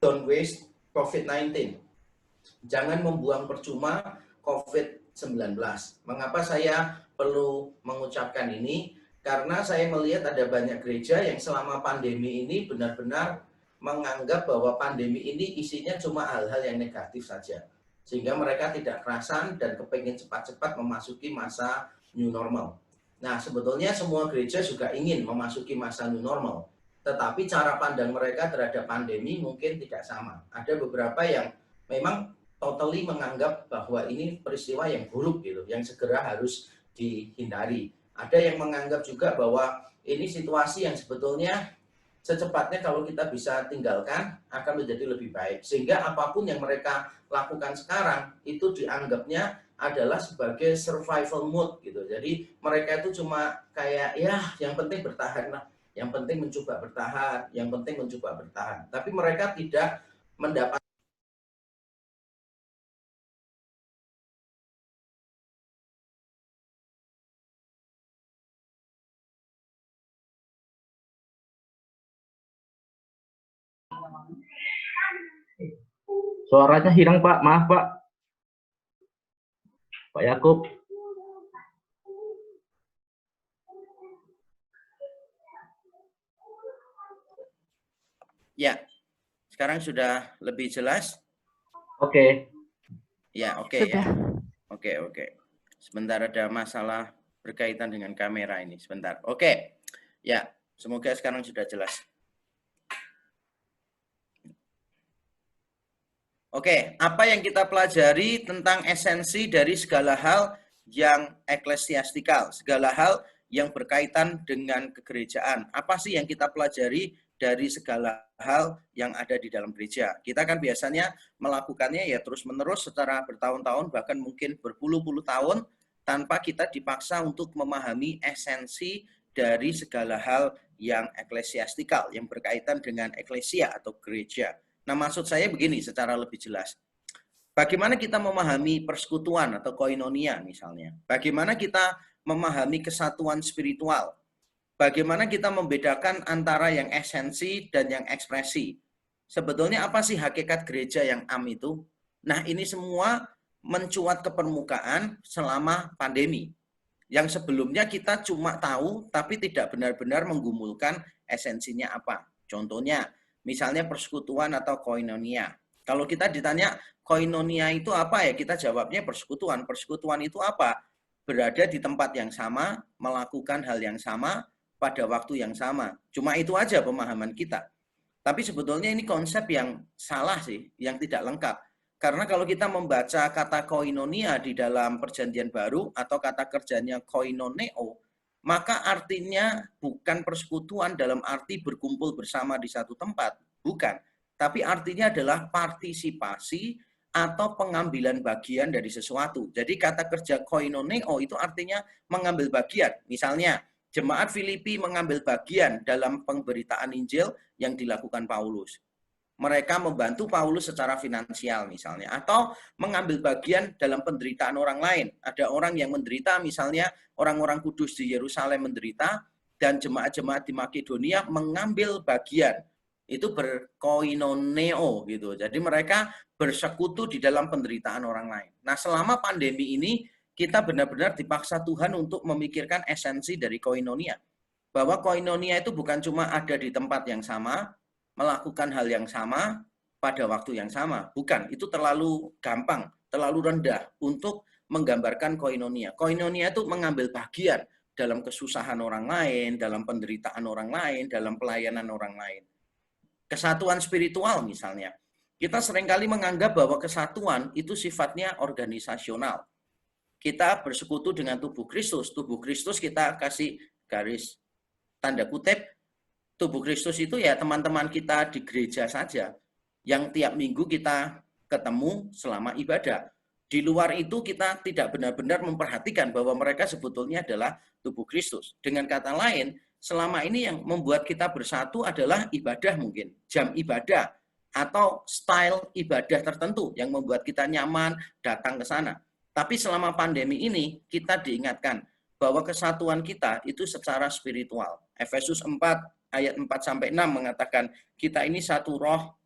don't waste COVID-19. Jangan membuang percuma COVID-19. Mengapa saya perlu mengucapkan ini? Karena saya melihat ada banyak gereja yang selama pandemi ini benar-benar menganggap bahwa pandemi ini isinya cuma hal-hal yang negatif saja. Sehingga mereka tidak kerasan dan kepingin cepat-cepat memasuki masa new normal. Nah, sebetulnya semua gereja juga ingin memasuki masa new normal. Tetapi cara pandang mereka terhadap pandemi mungkin tidak sama. Ada beberapa yang memang totally menganggap bahwa ini peristiwa yang buruk gitu, yang segera harus dihindari. Ada yang menganggap juga bahwa ini situasi yang sebetulnya secepatnya kalau kita bisa tinggalkan akan menjadi lebih baik. Sehingga apapun yang mereka lakukan sekarang itu dianggapnya adalah sebagai survival mode gitu. Jadi mereka itu cuma kayak ya yang penting bertahan lah, yang penting mencoba bertahan, yang penting mencoba bertahan. Tapi mereka tidak mendapat. Suaranya hilang, Pak. Maaf, Pak. Pak Yakub. Ya, sekarang sudah lebih jelas? Oke. Ya, oke ya. Oke. Sebentar, ada masalah berkaitan dengan kamera ini. Sebentar. Oke. Ya, semoga sekarang sudah jelas. Oke, apa yang kita pelajari tentang esensi dari segala hal yang eklesiastikal, segala hal yang berkaitan dengan kegerejaan. Apa sih yang kita pelajari dari segala hal yang ada di dalam gereja? Kita kan biasanya melakukannya ya terus-menerus secara bertahun-tahun, bahkan mungkin berpuluh-puluh tahun, tanpa kita dipaksa untuk memahami esensi dari segala hal yang eklesiastikal, yang berkaitan dengan eklesia atau gereja. Nah, maksud saya begini secara lebih jelas. Bagaimana kita memahami persekutuan atau koinonia misalnya? Bagaimana kita memahami kesatuan spiritual? Bagaimana kita membedakan antara yang esensi dan yang ekspresi? Sebetulnya apa sih hakikat gereja yang am itu? Nah, ini semua mencuat ke permukaan selama pandemi. Yang sebelumnya kita cuma tahu tapi tidak benar-benar menggumulkan esensinya apa. Contohnya, misalnya persekutuan atau koinonia. Kalau kita ditanya koinonia itu apa ya, kita jawabnya persekutuan. Persekutuan itu apa? Berada di tempat yang sama, melakukan hal yang sama, pada waktu yang sama. Cuma itu aja pemahaman kita. Tapi sebetulnya ini konsep yang salah sih, yang tidak lengkap. Karena kalau kita membaca kata koinonia di dalam perjanjian baru atau kata kerjanya koinoneo, maka artinya bukan persekutuan dalam arti berkumpul bersama di satu tempat, bukan. Tapi artinya adalah partisipasi atau pengambilan bagian dari sesuatu. Jadi kata kerja koinoneo itu artinya mengambil bagian. Misalnya, jemaat Filipi mengambil bagian dalam pemberitaan Injil yang dilakukan Paulus. Mereka membantu Paulus secara finansial misalnya, atau mengambil bagian dalam penderitaan orang lain. Ada orang yang menderita, misalnya orang-orang kudus di Yerusalem menderita, dan jemaat-jemaat di Makedonia mengambil bagian. Itu berkoinoneo gitu. Jadi mereka bersekutu di dalam penderitaan orang lain. Nah, selama pandemi ini kita benar-benar dipaksa Tuhan untuk memikirkan esensi dari koinonia. Bahwa koinonia itu bukan cuma ada di tempat yang sama, melakukan hal yang sama pada waktu yang sama. Bukan, itu terlalu gampang, terlalu rendah untuk menggambarkan koinonia. Koinonia itu mengambil bagian dalam kesusahan orang lain, dalam penderitaan orang lain, dalam pelayanan orang lain. Kesatuan spiritual misalnya. Kita seringkali menganggap bahwa kesatuan itu sifatnya organisasional. Kita bersekutu dengan tubuh Kristus. Tubuh Kristus kita kasih garis tanda kutip, tubuh Kristus itu ya teman-teman kita di gereja saja, yang tiap minggu kita ketemu selama ibadah. Di luar itu kita tidak benar-benar memperhatikan bahwa mereka sebetulnya adalah tubuh Kristus. Dengan kata lain, selama ini yang membuat kita bersatu adalah ibadah mungkin, jam ibadah, atau style ibadah tertentu yang membuat kita nyaman datang ke sana. Tapi selama pandemi ini kita diingatkan bahwa kesatuan kita itu secara spiritual. Efesus 4 ayat 4-6 mengatakan kita ini satu roh,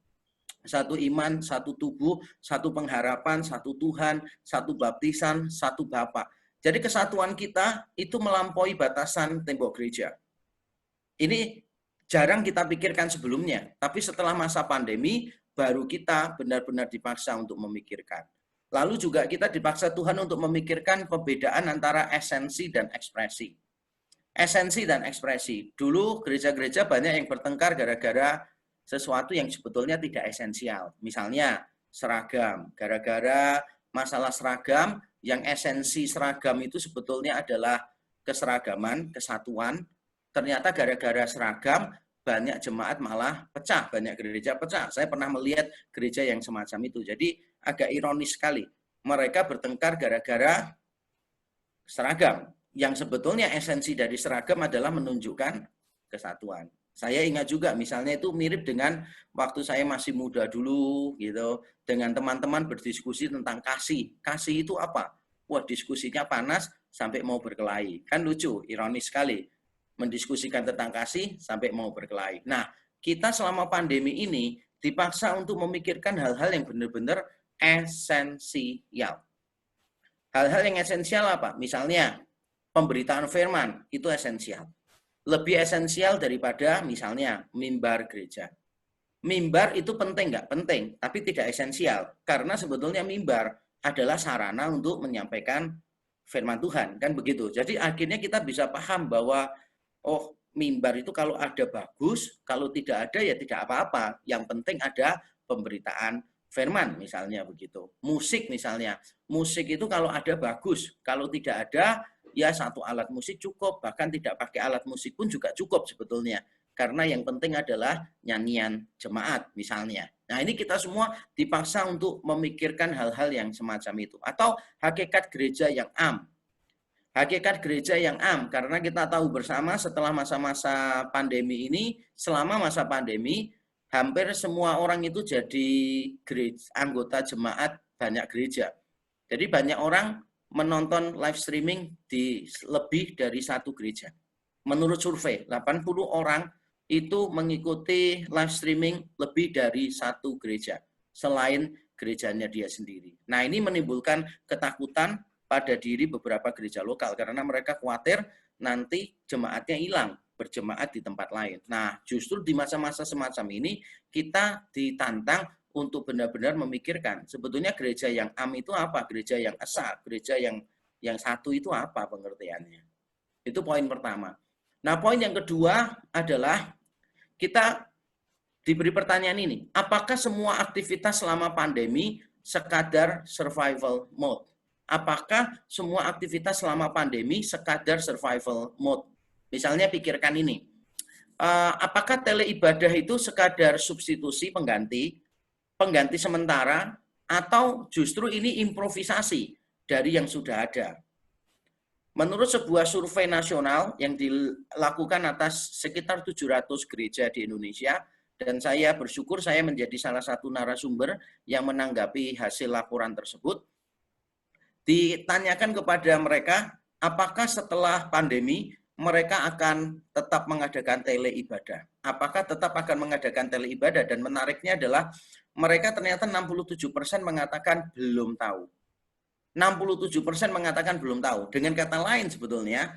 satu iman, satu tubuh, satu pengharapan, satu Tuhan, satu baptisan, satu Bapa. Jadi kesatuan kita itu melampaui batasan tembok gereja. Ini jarang kita pikirkan sebelumnya, tapi setelah masa pandemi baru kita benar-benar dipaksa untuk memikirkan. Lalu juga kita dipaksa Tuhan untuk memikirkan perbedaan antara esensi dan ekspresi. Esensi dan ekspresi. Dulu gereja-gereja banyak yang bertengkar gara-gara sesuatu yang sebetulnya tidak esensial. Misalnya seragam. Gara-gara masalah seragam, yang esensi seragam itu sebetulnya adalah keseragaman, kesatuan. Ternyata gara-gara seragam, banyak jemaat malah pecah, banyak gereja pecah. Saya pernah melihat gereja yang semacam itu. Jadi agak ironis sekali. Mereka bertengkar gara-gara seragam. Yang sebetulnya esensi dari seragam adalah menunjukkan kesatuan. Saya ingat juga misalnya itu mirip dengan waktu saya masih muda dulu gitu, dengan teman-teman berdiskusi tentang kasih. Kasih itu apa? Wah, diskusinya panas sampai mau berkelahi. Kan lucu, ironis sekali. Mendiskusikan tentang kasih sampai mau berkelahi. Nah, kita selama pandemi ini dipaksa untuk memikirkan hal-hal yang benar-benar esensial. Hal-hal yang esensial apa? Misalnya, pemberitaan firman, itu esensial. Lebih esensial daripada misalnya mimbar gereja. Mimbar itu penting nggak? Penting, tapi tidak esensial. Karena sebetulnya mimbar adalah sarana untuk menyampaikan firman Tuhan. Kan begitu. Jadi akhirnya kita bisa paham bahwa, oh, mimbar itu kalau ada bagus, kalau tidak ada ya tidak apa-apa. Yang penting ada pemberitaan firman misalnya begitu. Musik misalnya. Musik itu kalau ada bagus, kalau tidak ada ya satu alat musik cukup, bahkan tidak pakai alat musik pun juga cukup sebetulnya. Karena yang penting adalah nyanyian jemaat misalnya. Nah, ini kita semua dipaksa untuk memikirkan hal-hal yang semacam itu. Atau hakikat gereja yang am. Hakikat gereja yang am, karena kita tahu bersama setelah masa-masa pandemi ini, selama masa pandemi, hampir semua orang itu jadi anggota jemaat banyak gereja. Jadi banyak orang menonton live streaming di lebih dari satu gereja. Menurut survei, 80 orang itu mengikuti live streaming lebih dari satu gereja, selain gerejanya dia sendiri. Nah, ini menimbulkan ketakutan pada diri beberapa gereja lokal, karena mereka khawatir nanti jemaatnya hilang, berjemaat di tempat lain. Nah, justru di masa-masa semacam ini, kita ditantang untuk benar-benar memikirkan sebetulnya gereja yang am itu apa, gereja yang esa, gereja yang satu itu apa pengertiannya. Itu poin pertama. Nah, poin yang kedua adalah kita diberi pertanyaan ini, apakah semua aktivitas selama pandemi sekadar survival mode? Apakah semua aktivitas selama pandemi sekadar survival mode? Misalnya pikirkan ini, apakah teleibadah itu sekadar substitusi pengganti sementara, atau justru ini improvisasi dari yang sudah ada? Menurut sebuah survei nasional yang dilakukan atas sekitar 700 gereja di Indonesia, dan saya bersyukur saya menjadi salah satu narasumber yang menanggapi hasil laporan tersebut, ditanyakan kepada mereka, apakah setelah pandemi mereka akan tetap mengadakan teleibadah? Apakah tetap akan mengadakan teleibadah? Dan menariknya adalah mereka ternyata 67% mengatakan belum tahu. 67% mengatakan belum tahu. Dengan kata lain sebetulnya,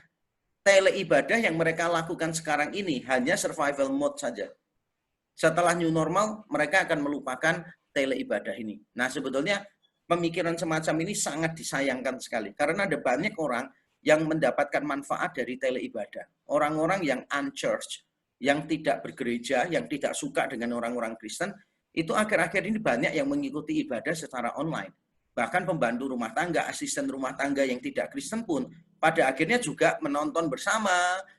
teleibadah yang mereka lakukan sekarang ini hanya survival mode saja. Setelah new normal, mereka akan melupakan teleibadah ini. Nah, sebetulnya pemikiran semacam ini sangat disayangkan sekali. Karena ada banyak orang yang mendapatkan manfaat dari teleibadah. Orang-orang yang unchurched, yang tidak bergereja, yang tidak suka dengan orang-orang Kristen, itu akhir-akhir ini banyak yang mengikuti ibadah secara online. Bahkan pembantu rumah tangga, asisten rumah tangga yang tidak Kristen pun pada akhirnya juga menonton bersama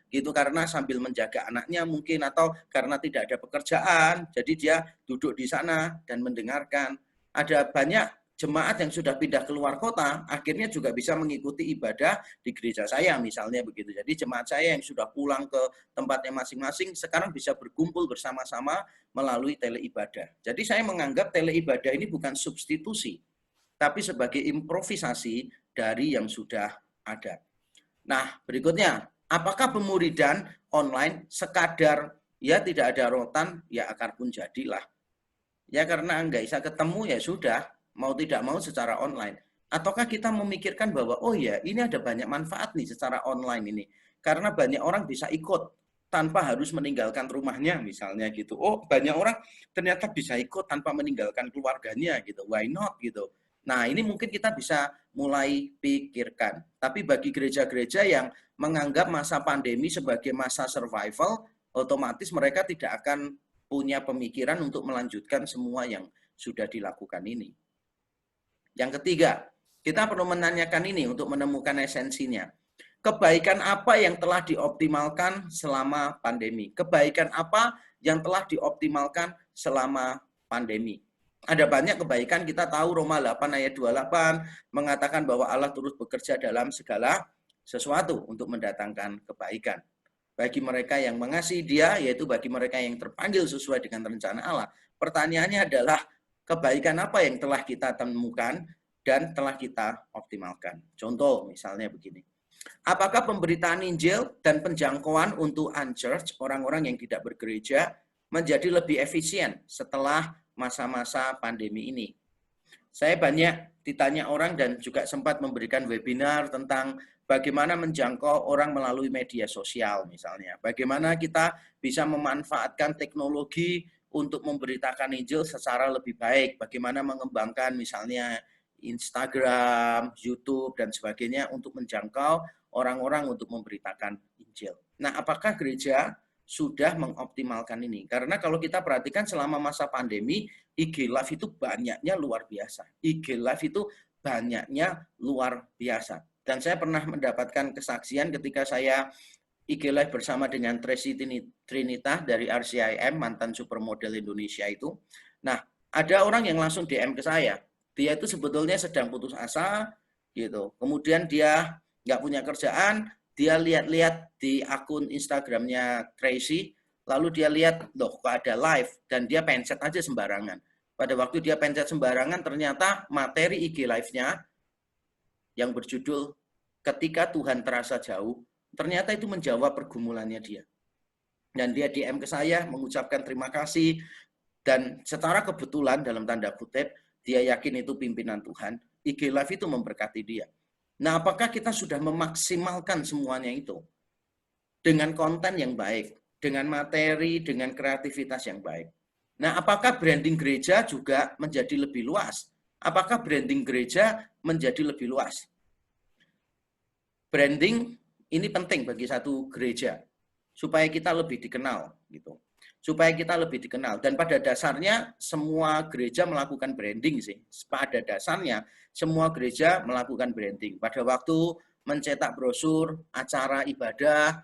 gitu, karena sambil menjaga anaknya mungkin, atau karena tidak ada pekerjaan, jadi dia duduk di sana dan mendengarkan. Ada banyak jemaat yang sudah pindah keluar kota, akhirnya juga bisa mengikuti ibadah di gereja saya misalnya begitu. Jadi jemaat saya yang sudah pulang ke tempatnya masing-masing sekarang bisa berkumpul bersama-sama melalui teleibadah. Jadi saya menganggap teleibadah ini bukan substitusi, tapi sebagai improvisasi dari yang sudah ada. Nah, berikutnya, apakah pemuridan online sekadar ya tidak ada rotan, ya akar pun jadilah? Ya karena nggak bisa ketemu ya sudah, mau tidak mau secara online. Ataukah kita memikirkan bahwa oh ya ini ada banyak manfaat nih secara online ini. Karena banyak orang bisa ikut tanpa harus meninggalkan rumahnya misalnya gitu. Oh banyak orang ternyata bisa ikut tanpa meninggalkan keluarganya gitu. Why not gitu. Nah ini mungkin kita bisa mulai pikirkan. Tapi bagi gereja-gereja yang menganggap masa pandemi sebagai masa survival, otomatis mereka tidak akan punya pemikiran untuk melanjutkan semua yang sudah dilakukan ini. Yang ketiga, kita perlu menanyakan ini untuk menemukan esensinya. Kebaikan apa yang telah dioptimalkan selama pandemi? Kebaikan apa yang telah dioptimalkan selama pandemi? Ada banyak kebaikan, kita tahu Roma 8 ayat 28 mengatakan bahwa Allah turut bekerja dalam segala sesuatu untuk mendatangkan kebaikan. Bagi mereka yang mengasihi Dia, yaitu bagi mereka yang terpanggil sesuai dengan rencana Allah. Pertanyaannya adalah kebaikan apa yang telah kita temukan dan telah kita optimalkan. Contoh misalnya begini. Apakah pemberitaan Injil dan penjangkauan untuk unchurched, orang-orang yang tidak bergereja, menjadi lebih efisien setelah masa-masa pandemi ini? Saya banyak ditanya orang dan juga sempat memberikan webinar tentang bagaimana menjangkau orang melalui media sosial misalnya. Bagaimana kita bisa memanfaatkan teknologi untuk memberitakan Injil secara lebih baik. Bagaimana mengembangkan misalnya Instagram, YouTube, dan sebagainya untuk menjangkau orang-orang untuk memberitakan Injil. Nah, apakah gereja sudah mengoptimalkan ini? Karena kalau kita perhatikan selama masa pandemi, IG Live itu banyaknya luar biasa. IG Live itu banyaknya luar biasa. Dan saya pernah mendapatkan kesaksian ketika saya IG Live bersama dengan Tracy Trinita dari RCIM, mantan supermodel Indonesia itu. Nah, ada orang yang langsung DM ke saya. Dia itu sebetulnya sedang putus asa, gitu. Kemudian dia nggak punya kerjaan, dia lihat-lihat di akun Instagramnya Tracy, lalu dia lihat, loh kok ada live, dan dia pencet aja sembarangan. Pada waktu dia pencet sembarangan, ternyata materi IG Live-nya yang berjudul Ketika Tuhan Terasa Jauh, ternyata itu menjawab pergumulannya dia. Dan dia DM ke saya, mengucapkan terima kasih, dan secara kebetulan dalam tanda kutip, dia yakin itu pimpinan Tuhan, IG Live itu memberkati dia. Nah, apakah kita sudah memaksimalkan semuanya itu? Dengan konten yang baik, dengan materi, dengan kreativitas yang baik. Nah, apakah branding gereja juga menjadi lebih luas? Apakah branding gereja menjadi lebih luas? Branding ini penting bagi satu gereja supaya kita lebih dikenal gitu. Supaya kita lebih dikenal dan pada dasarnya semua gereja melakukan branding sih. Pada dasarnya semua gereja melakukan branding. Pada waktu mencetak brosur, acara ibadah,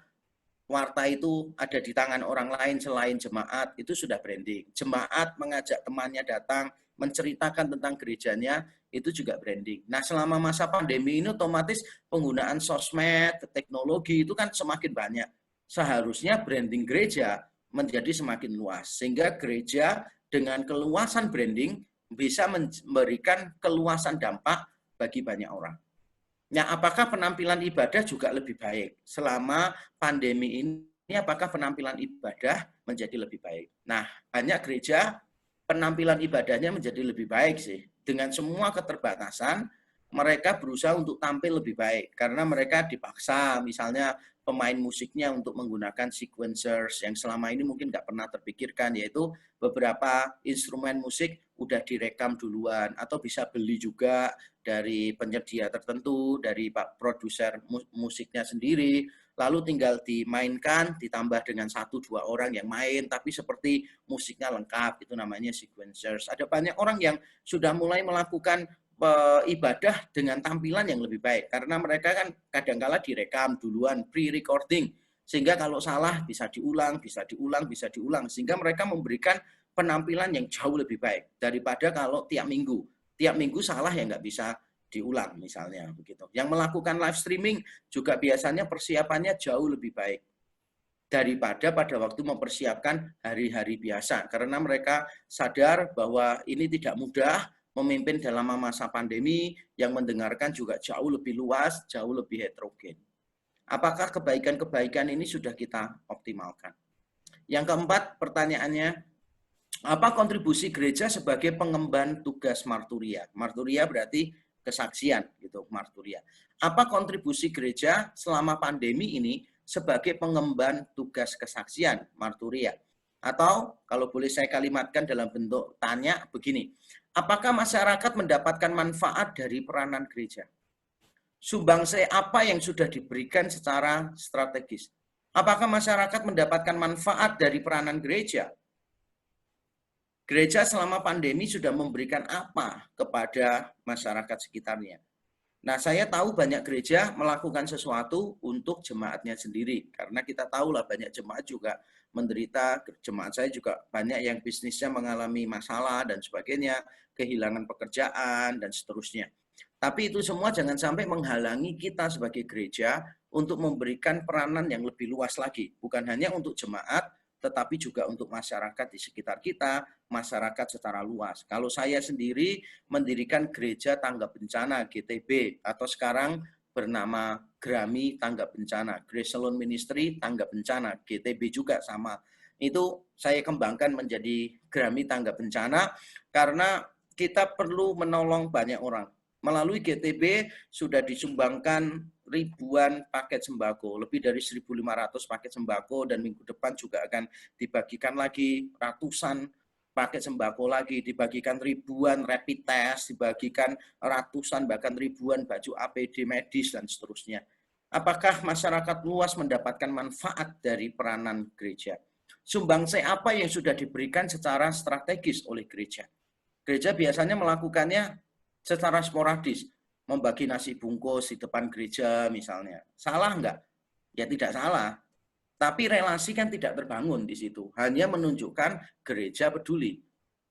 warta itu ada di tangan orang lain selain jemaat, itu sudah branding. Jemaat mengajak temannya datang, menceritakan tentang gerejanya, itu juga branding. Nah, selama masa pandemi ini otomatis penggunaan sosmed, teknologi itu kan semakin banyak. Seharusnya branding gereja menjadi semakin luas. Sehingga gereja dengan keluasan branding bisa memberikan keluasan dampak bagi banyak orang. Nah, apakah penampilan ibadah juga lebih baik? Selama pandemi ini, apakah penampilan ibadah menjadi lebih baik? Nah, banyak gereja penampilan ibadahnya menjadi lebih baik sih. Dengan semua keterbatasan, mereka berusaha untuk tampil lebih baik. Karena mereka dipaksa, misalnya pemain musiknya untuk menggunakan sequencers yang selama ini mungkin nggak pernah terpikirkan, yaitu beberapa instrumen musik udah direkam duluan, atau bisa beli juga dari penyedia tertentu, dari pak produser musiknya sendiri, lalu tinggal dimainkan, ditambah dengan 1-2 orang yang main, tapi seperti musiknya lengkap, itu namanya sequencers. Ada banyak orang yang sudah mulai melakukan ibadah dengan tampilan yang lebih baik, karena mereka kan kadangkala direkam duluan, pre-recording, sehingga kalau salah bisa diulang, bisa diulang, bisa diulang, sehingga mereka memberikan penampilan yang jauh lebih baik daripada kalau tiap minggu salah ya nggak bisa diulang misalnya begitu. Yang melakukan live streaming juga biasanya persiapannya jauh lebih baik daripada pada waktu mempersiapkan hari-hari biasa, karena mereka sadar bahwa ini tidak mudah memimpin dalam masa pandemi, yang mendengarkan juga jauh lebih luas, jauh lebih heterogen. Apakah kebaikan-kebaikan ini sudah kita optimalkan? Yang keempat, pertanyaannya, Apa kontribusi gereja sebagai pengemban tugas marturia? Marturia berarti kesaksian gitu, marturia. Apa kontribusi gereja selama pandemi ini sebagai pengemban tugas kesaksian marturia? Atau kalau boleh saya kalimatkan dalam bentuk tanya begini, apakah masyarakat mendapatkan manfaat dari peranan gereja? Sumbangsih apa yang sudah diberikan secara strategis? Apakah masyarakat mendapatkan manfaat dari peranan gereja? Gereja selama pandemi sudah memberikan apa kepada masyarakat sekitarnya? Nah, saya tahu banyak gereja melakukan sesuatu untuk jemaatnya sendiri. Karena kita tahulah banyak jemaat juga menderita, jemaat saya juga banyak yang bisnisnya mengalami masalah dan sebagainya, kehilangan pekerjaan dan seterusnya. Tapi itu semua jangan sampai menghalangi kita sebagai gereja untuk memberikan peranan yang lebih luas lagi. Bukan hanya untuk jemaat, tetapi juga untuk masyarakat di sekitar kita, masyarakat secara luas. Kalau saya sendiri mendirikan gereja tanggap bencana GTB atau sekarang bernama Grami Tanggap Bencana, Grace Salon Ministry Tanggap Bencana, GTB juga sama. Itu saya kembangkan menjadi Grami Tanggap Bencana karena kita perlu menolong banyak orang. Melalui GTB sudah disumbangkan ribuan paket sembako, lebih dari 1.500 paket sembako, dan minggu depan juga akan dibagikan lagi ratusan paket sembako lagi, dibagikan ribuan rapid test, dibagikan ratusan bahkan ribuan baju APD medis dan seterusnya. Apakah masyarakat luas mendapatkan manfaat dari peranan gereja? Sumbangsih apa yang sudah diberikan secara strategis oleh gereja? Gereja biasanya melakukannya secara sporadis, membagi nasi bungkus di depan gereja misalnya. Salah enggak? Ya tidak salah. Tapi relasi kan tidak terbangun di situ. Hanya menunjukkan gereja peduli.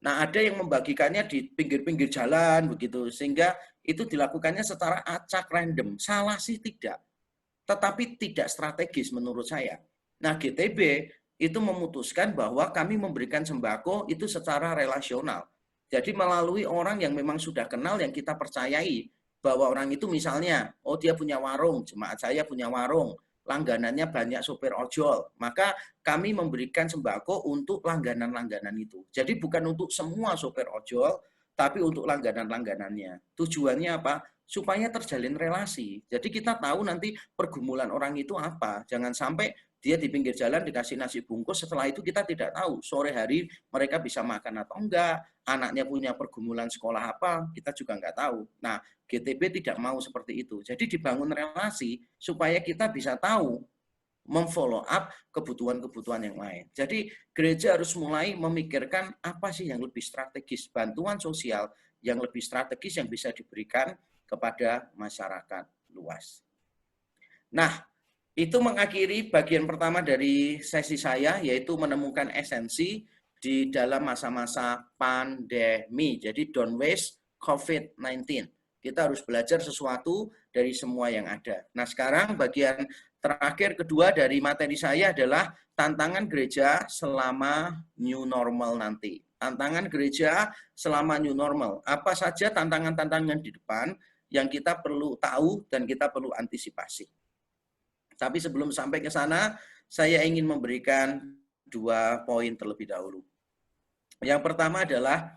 Nah, ada yang membagikannya di pinggir-pinggir jalan begitu, sehingga itu dilakukannya secara acak random. Salah sih tidak, tetapi tidak strategis menurut saya. Nah, GTB itu memutuskan bahwa kami memberikan sembako itu secara relasional. Jadi melalui orang yang memang sudah kenal, yang kita percayai bahwa orang itu misalnya, oh dia punya warung, jemaat saya punya warung, langganannya banyak sopir ojol, maka kami memberikan sembako untuk langganan-langganan itu. Jadi bukan untuk semua sopir ojol, tapi untuk langganan-langganannya. Tujuannya apa? Supaya terjalin relasi. Jadi kita tahu nanti pergumulan orang itu apa. Jangan sampai dia di pinggir jalan dikasih nasi bungkus, setelah itu kita tidak tahu sore hari mereka bisa makan atau enggak, anaknya punya pergumulan sekolah apa, kita juga enggak tahu. Nah, GTB tidak mau seperti itu. Jadi dibangun relasi supaya kita bisa tahu memfollow up kebutuhan-kebutuhan yang lain. Jadi gereja harus mulai memikirkan apa sih yang lebih strategis, bantuan sosial yang lebih strategis yang bisa diberikan kepada masyarakat luas. Nah, itu mengakhiri bagian pertama dari sesi saya, yaitu menemukan esensi di dalam masa-masa pandemi. Jadi don't waste COVID-19. Kita harus belajar sesuatu dari semua yang ada. Nah, sekarang bagian terakhir kedua dari materi saya adalah tantangan gereja selama new normal nanti. Tantangan gereja selama new normal. Apa saja tantangan-tantangan di depan yang kita perlu tahu dan kita perlu antisipasi. Tapi sebelum sampai ke sana, saya ingin memberikan 2 poin terlebih dahulu. Yang pertama adalah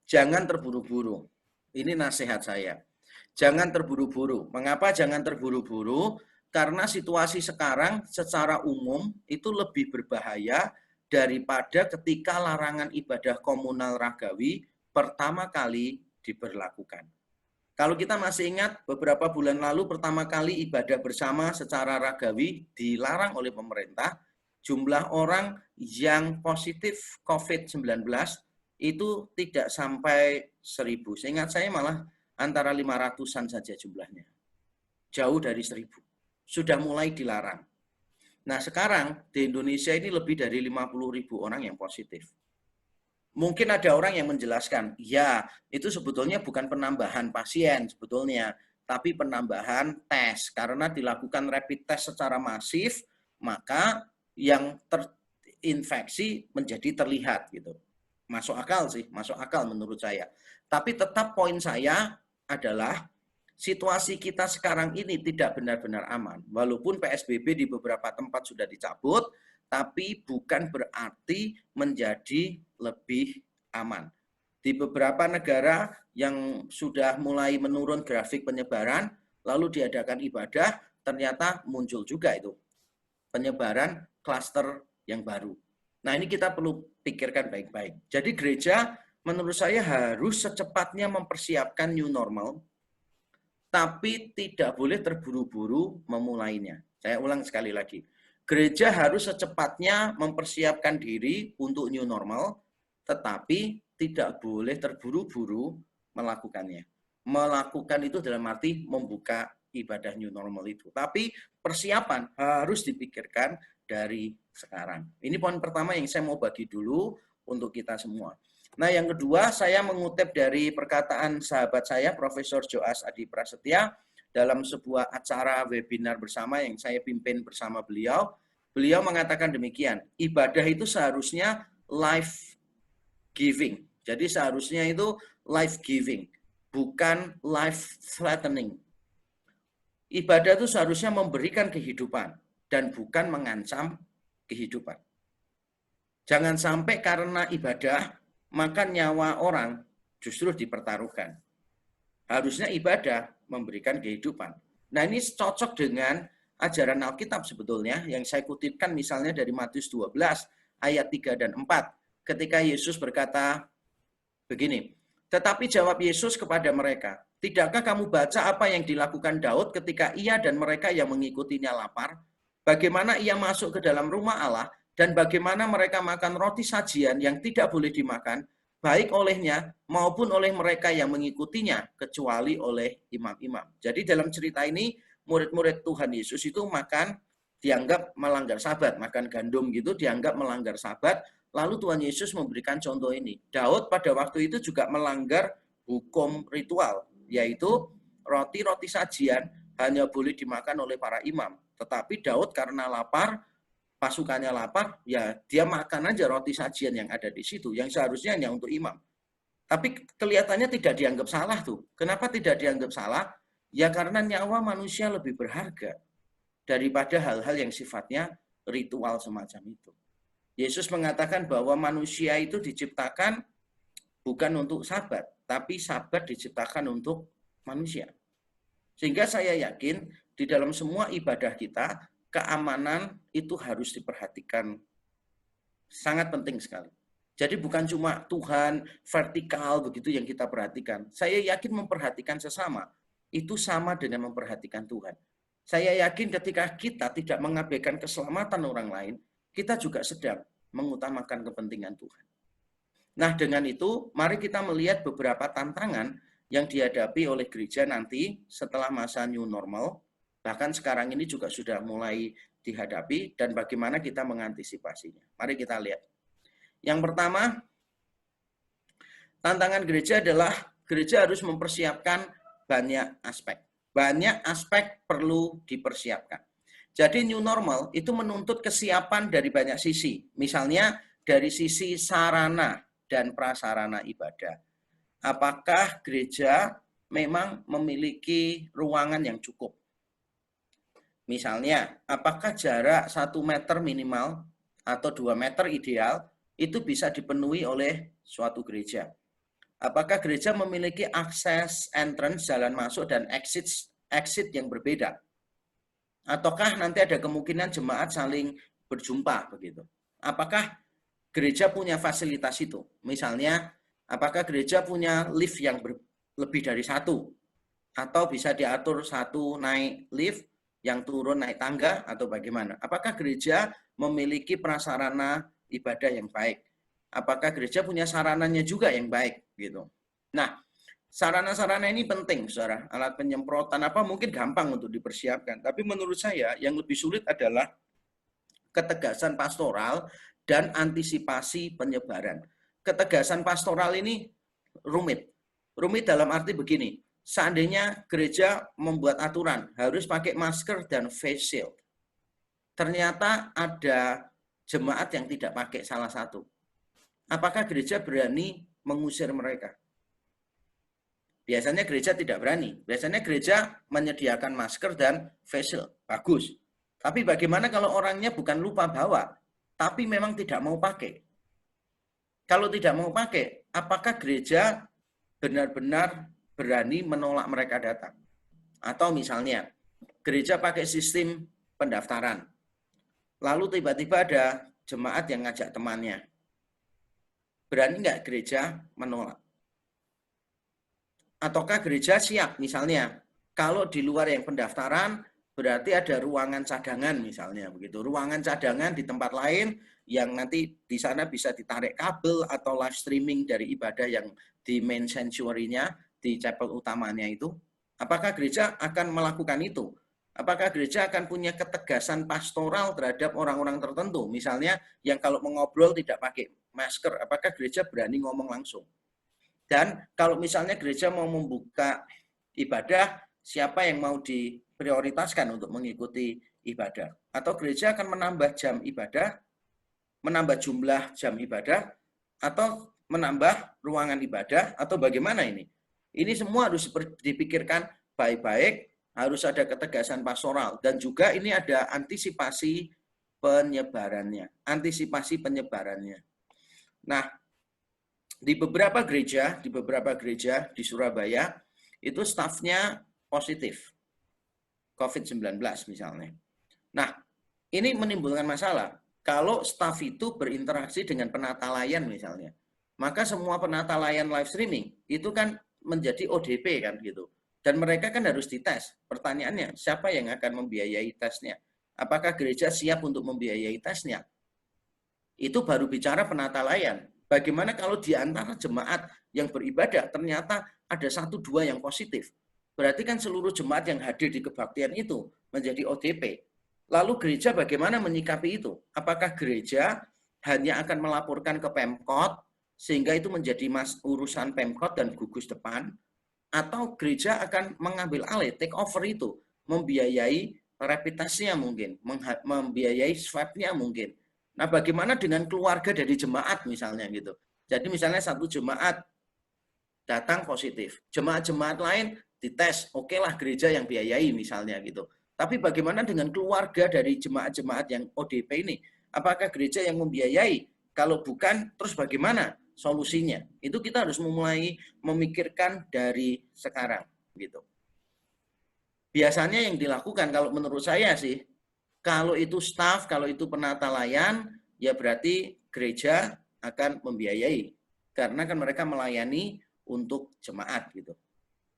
jangan terburu-buru. Ini nasihat saya. Jangan terburu-buru. Mengapa jangan terburu-buru? Karena situasi sekarang secara umum itu lebih berbahaya daripada ketika larangan ibadah komunal ragawi pertama kali diberlakukan. Kalau kita masih ingat beberapa bulan lalu pertama kali ibadah bersama secara ragawi dilarang oleh pemerintah, jumlah orang yang positif COVID-19 itu tidak sampai 1.000. Seingat saya malah antara 500-an saja jumlahnya. Jauh dari 1.000. Sudah mulai dilarang. Nah, sekarang di Indonesia ini lebih dari 50.000 orang yang positif. Mungkin ada orang yang menjelaskan, ya itu sebetulnya bukan penambahan pasien sebetulnya, tapi penambahan tes. Karena dilakukan rapid test secara masif, maka yang terinfeksi menjadi terlihat gitu. Masuk akal sih, masuk akal menurut saya. Tapi tetap poin saya adalah situasi kita sekarang ini tidak benar-benar aman. Walaupun PSBB di beberapa tempat sudah dicabut, tapi bukan berarti menjadi lebih aman. Di beberapa negara yang sudah mulai menurun grafik penyebaran, lalu diadakan ibadah, ternyata muncul juga itu penyebaran klaster yang baru. Nah, ini kita perlu pikirkan baik-baik. Jadi gereja menurut saya harus secepatnya mempersiapkan new normal, tapi tidak boleh terburu-buru memulainya. Saya ulang sekali lagi. Gereja harus secepatnya mempersiapkan diri untuk new normal, tetapi tidak boleh terburu-buru melakukannya. Melakukan itu dalam arti membuka ibadah new normal itu. Tapi persiapan harus dipikirkan dari sekarang. Ini poin pertama yang saya mau bagi dulu untuk kita semua. Nah, yang kedua, saya mengutip dari perkataan sahabat saya, Profesor Joas Adi Prasetya, dalam sebuah acara webinar bersama yang saya pimpin bersama beliau. Beliau mengatakan demikian, ibadah itu seharusnya life giving. Jadi seharusnya itu life giving, bukan life threatening. Ibadah itu seharusnya memberikan kehidupan dan bukan mengancam kehidupan. Jangan sampai karena ibadah, maka nyawa orang justru dipertaruhkan. Harusnya ibadah memberikan kehidupan. Nah, ini cocok dengan ajaran Alkitab sebetulnya, yang saya kutipkan misalnya dari Matius 12 ayat 3 dan 4. Ketika Yesus berkata begini, tetapi jawab Yesus kepada mereka, tidakkah kamu baca apa yang dilakukan Daud ketika ia dan mereka yang mengikutinya lapar? Bagaimana ia masuk ke dalam rumah Allah dan bagaimana mereka makan roti sajian yang tidak boleh dimakan, baik olehnya maupun oleh mereka yang mengikutinya, kecuali oleh imam-imam. Jadi dalam cerita ini, murid-murid Tuhan Yesus itu makan, dianggap melanggar sabat, makan gandum gitu, dianggap melanggar sabat. Lalu Tuhan Yesus memberikan contoh ini. Daud pada waktu itu juga melanggar hukum ritual, yaitu roti-roti sajian hanya boleh dimakan oleh para imam. Tetapi Daud karena lapar, pasukannya lapar, ya dia makan aja roti sajian yang ada di situ, yang seharusnya hanya untuk imam. Tapi kelihatannya tidak dianggap salah tuh. Kenapa tidak dianggap salah? Ya karena nyawa manusia lebih berharga daripada hal-hal yang sifatnya ritual semacam itu. Yesus mengatakan bahwa manusia itu diciptakan bukan untuk sabat, tapi sabat diciptakan untuk manusia. Sehingga saya yakin di dalam semua ibadah kita, keamanan itu harus diperhatikan. Sangat penting sekali. Jadi bukan cuma Tuhan vertikal begitu yang kita perhatikan. Saya yakin memperhatikan sesama, itu sama dengan memperhatikan Tuhan. Saya yakin ketika kita tidak mengabaikan keselamatan orang lain, kita juga sedang mengutamakan kepentingan Tuhan. Nah, dengan itu, mari kita melihat beberapa tantangan yang dihadapi oleh gereja nanti setelah masa new normal, bahkan sekarang ini juga sudah mulai dihadapi, dan bagaimana kita mengantisipasinya. Mari kita lihat. Yang pertama, tantangan gereja adalah gereja harus mempersiapkan banyak aspek. Banyak aspek perlu dipersiapkan. Jadi new normal itu menuntut kesiapan dari banyak sisi. Misalnya dari sisi sarana dan prasarana ibadah. Apakah gereja memang memiliki ruangan yang cukup? Misalnya, apakah jarak 1 meter minimal atau 2 meter ideal itu bisa dipenuhi oleh suatu gereja? Apakah gereja memiliki akses entrance, jalan masuk, dan exit yang berbeda? Ataukah nanti ada kemungkinan jemaat saling berjumpa begitu? Apakah gereja punya fasilitas itu? Misalnya, apakah gereja punya lift yang lebih dari satu? Atau bisa diatur satu naik lift, yang turun naik tangga, atau bagaimana? Apakah gereja memiliki prasarana ibadah yang baik? Apakah gereja punya sarananya juga yang baik? Gitu. Nah, sarana-sarana ini penting, saudara. Alat penyemprotan apa mungkin gampang untuk dipersiapkan. Tapi menurut saya yang lebih sulit adalah ketegasan pastoral dan antisipasi penyebaran. Ketegasan pastoral ini rumit. Rumit dalam arti begini, seandainya gereja membuat aturan harus pakai masker dan face shield. Ternyata ada jemaat yang tidak pakai salah satu. Apakah gereja berani mengusir mereka? Biasanya gereja tidak berani. Biasanya gereja menyediakan masker dan face shield. Bagus. Tapi bagaimana kalau orangnya bukan lupa bawa? tapi memang tidak mau pakai. Kalau tidak mau pakai, apakah gereja benar-benar berani menolak mereka datang? Atau misalnya, gereja pakai sistem pendaftaran, lalu tiba-tiba ada jemaat yang ngajak temannya. Berani nggak gereja menolak? Ataukah gereja siap, misalnya, kalau di luar yang pendaftaran, berarti ada ruangan cadangan misalnya, begitu. Ruangan cadangan di tempat lain, yang nanti di sana bisa ditarik kabel atau live streaming dari ibadah yang di main sanctuary-nya, di chapel utamanya itu. Apakah gereja akan melakukan itu? Apakah gereja akan punya ketegasan pastoral terhadap orang-orang tertentu? Misalnya yang kalau mengobrol tidak pakai masker, apakah gereja berani ngomong langsung? Dan kalau misalnya gereja mau membuka ibadah, siapa yang mau diprioritaskan untuk mengikuti ibadah? Atau gereja akan menambah jam ibadah, menambah jumlah jam ibadah, atau menambah ruangan ibadah, atau bagaimana ini? Ini semua harus dipikirkan baik-baik, harus ada ketegasan pastoral, dan juga ini ada antisipasi penyebarannya. Antisipasi penyebarannya. Nah, di beberapa gereja di Surabaya, itu stafnya positif COVID-19 misalnya. Nah, ini menimbulkan masalah. Kalau staf itu berinteraksi dengan penata layan misalnya, maka semua penata layan live streaming itu kan menjadi ODP kan gitu. Dan mereka kan harus dites. Pertanyaannya, siapa yang akan membiayai tesnya? Apakah gereja siap untuk membiayai tesnya? Itu baru bicara penata layan. Bagaimana kalau di antara jemaat yang beribadah ternyata ada 1-2 yang positif? Berarti kan seluruh jemaat yang hadir di kebaktian itu menjadi ODP. Lalu gereja bagaimana menyikapi itu? Apakah gereja hanya akan melaporkan ke Pemkot sehingga itu menjadi urusan Pemkot dan gugus depan? Atau gereja akan mengambil alih, take over itu, membiayai rapid test-nya mungkin, membiayai swab-nya mungkin. Nah, bagaimana dengan keluarga dari jemaat misalnya gitu. Jadi misalnya satu jemaat datang positif, jemaat-jemaat lain dites, oke lah gereja yang biayai misalnya gitu. Tapi bagaimana dengan keluarga dari jemaat-jemaat yang ODP ini? Apakah gereja yang membiayai? Kalau bukan, terus bagaimana solusinya? Itu kita harus mulai memikirkan dari sekarang gitu. Biasanya yang dilakukan kalau menurut saya sih, kalau itu staf, kalau itu penata layan, ya berarti gereja akan membiayai. Karena kan mereka melayani untuk jemaat gitu.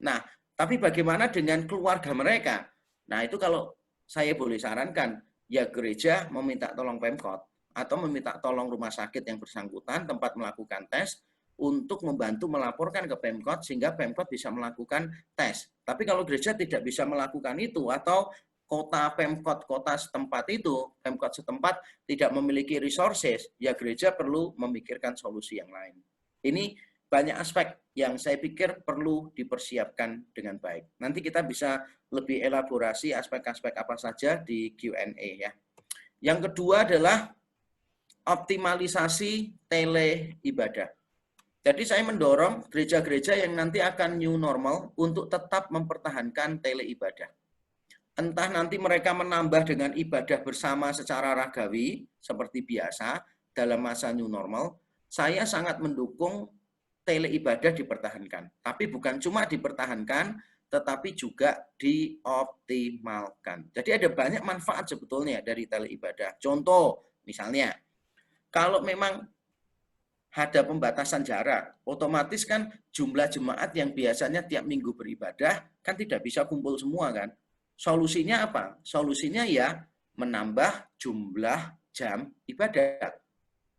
Nah, tapi bagaimana dengan keluarga mereka? Nah, itu kalau saya boleh sarankan, ya gereja meminta tolong Pemkot atau meminta tolong rumah sakit yang bersangkutan tempat melakukan tes untuk membantu melaporkan ke Pemkot sehingga Pemkot bisa melakukan tes. Tapi kalau gereja tidak bisa melakukan itu atau kota Pemkot, kota setempat itu, Pemkot setempat tidak memiliki resources, ya gereja perlu memikirkan solusi yang lain. Ini banyak aspek yang saya pikir perlu dipersiapkan dengan baik. Nanti kita bisa lebih elaborasi aspek-aspek apa saja di Q&A ya. Yang kedua adalah optimalisasi tele ibadah. Jadi saya mendorong gereja-gereja yang nanti akan new normal untuk tetap mempertahankan tele ibadah. Entah nanti mereka menambah dengan ibadah bersama secara ragawi seperti biasa dalam masa new normal, saya sangat mendukung tele ibadah dipertahankan. Tapi bukan cuma dipertahankan, tetapi juga dioptimalkan. Jadi ada banyak manfaat sebetulnya dari tele ibadah. Contoh, misalnya, kalau memang ada pembatasan jarak, otomatis kan jumlah jemaat yang biasanya tiap minggu beribadah kan tidak bisa kumpul semua kan. Solusinya apa? Solusinya ya menambah jumlah jam ibadah.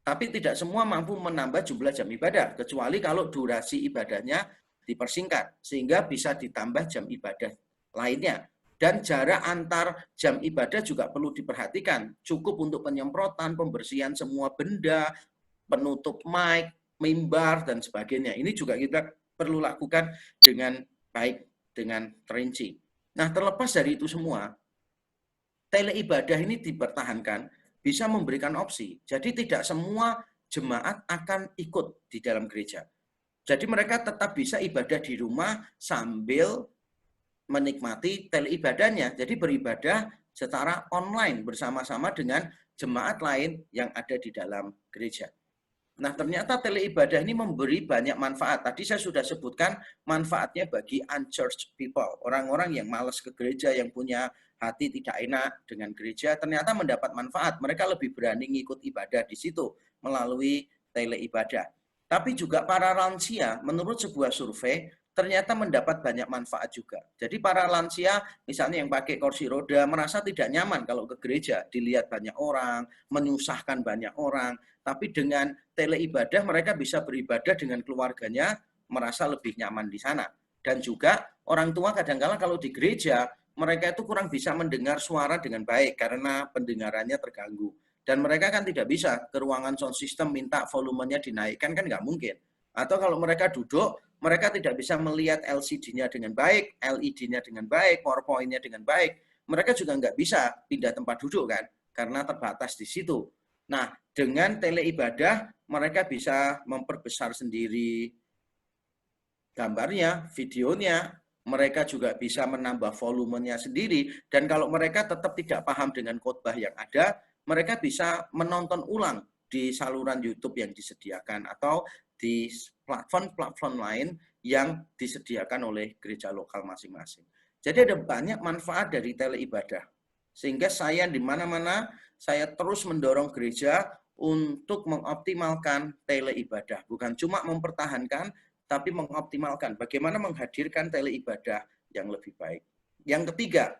Tapi tidak semua mampu menambah jumlah jam ibadah, kecuali kalau durasi ibadahnya dipersingkat, sehingga bisa ditambah jam ibadah lainnya. Dan jarak antar jam ibadah juga perlu diperhatikan. Cukup untuk penyemprotan, pembersihan semua benda, penutup mic, mimbar, dan sebagainya. Ini juga kita perlu lakukan dengan baik, dengan terinci. Nah, terlepas dari itu semua, tele ibadah ini dipertahankan, bisa memberikan opsi. Jadi tidak semua jemaat akan ikut di dalam gereja. Jadi mereka tetap bisa ibadah di rumah sambil menikmati tele ibadahnya. Jadi beribadah secara online bersama-sama dengan jemaat lain yang ada di dalam gereja. Nah, ternyata teleibadah ini memberi banyak manfaat. Tadi saya sudah sebutkan manfaatnya bagi unchurched people, orang-orang yang malas ke gereja, yang punya hati tidak enak dengan gereja, ternyata mendapat manfaat. Mereka lebih berani ngikut ibadah di situ melalui teleibadah. Tapi juga para lansia, menurut sebuah survei, ternyata mendapat banyak manfaat juga. Jadi para lansia, misalnya yang pakai kursi roda, merasa tidak nyaman kalau ke gereja, dilihat banyak orang, menyusahkan banyak orang. Tapi dengan teleibadah mereka bisa beribadah dengan keluarganya, merasa lebih nyaman di sana. Dan juga orang tua kadang-kala kalau di gereja, mereka itu kurang bisa mendengar suara dengan baik karena pendengarannya terganggu. Dan mereka kan tidak bisa ke ruangan sound system minta volumenya dinaikkan, kan nggak mungkin. Atau kalau mereka duduk, mereka tidak bisa melihat LCD-nya dengan baik, LED-nya dengan baik, PowerPoint-nya dengan baik. Mereka juga nggak bisa pindah tempat duduk kan, karena terbatas di situ. Nah, dengan teleibadah, mereka bisa memperbesar sendiri gambarnya, videonya, mereka juga bisa menambah volumenya sendiri, dan kalau mereka tetap tidak paham dengan khotbah yang ada, mereka bisa menonton ulang di saluran YouTube yang disediakan, atau di platform-platform lain yang disediakan oleh gereja lokal masing-masing. Jadi ada banyak manfaat dari teleibadah. Sehingga saya di mana-mana, saya terus mendorong gereja untuk mengoptimalkan teleibadah. Bukan cuma mempertahankan, tapi mengoptimalkan. Bagaimana menghadirkan teleibadah yang lebih baik. Yang ketiga,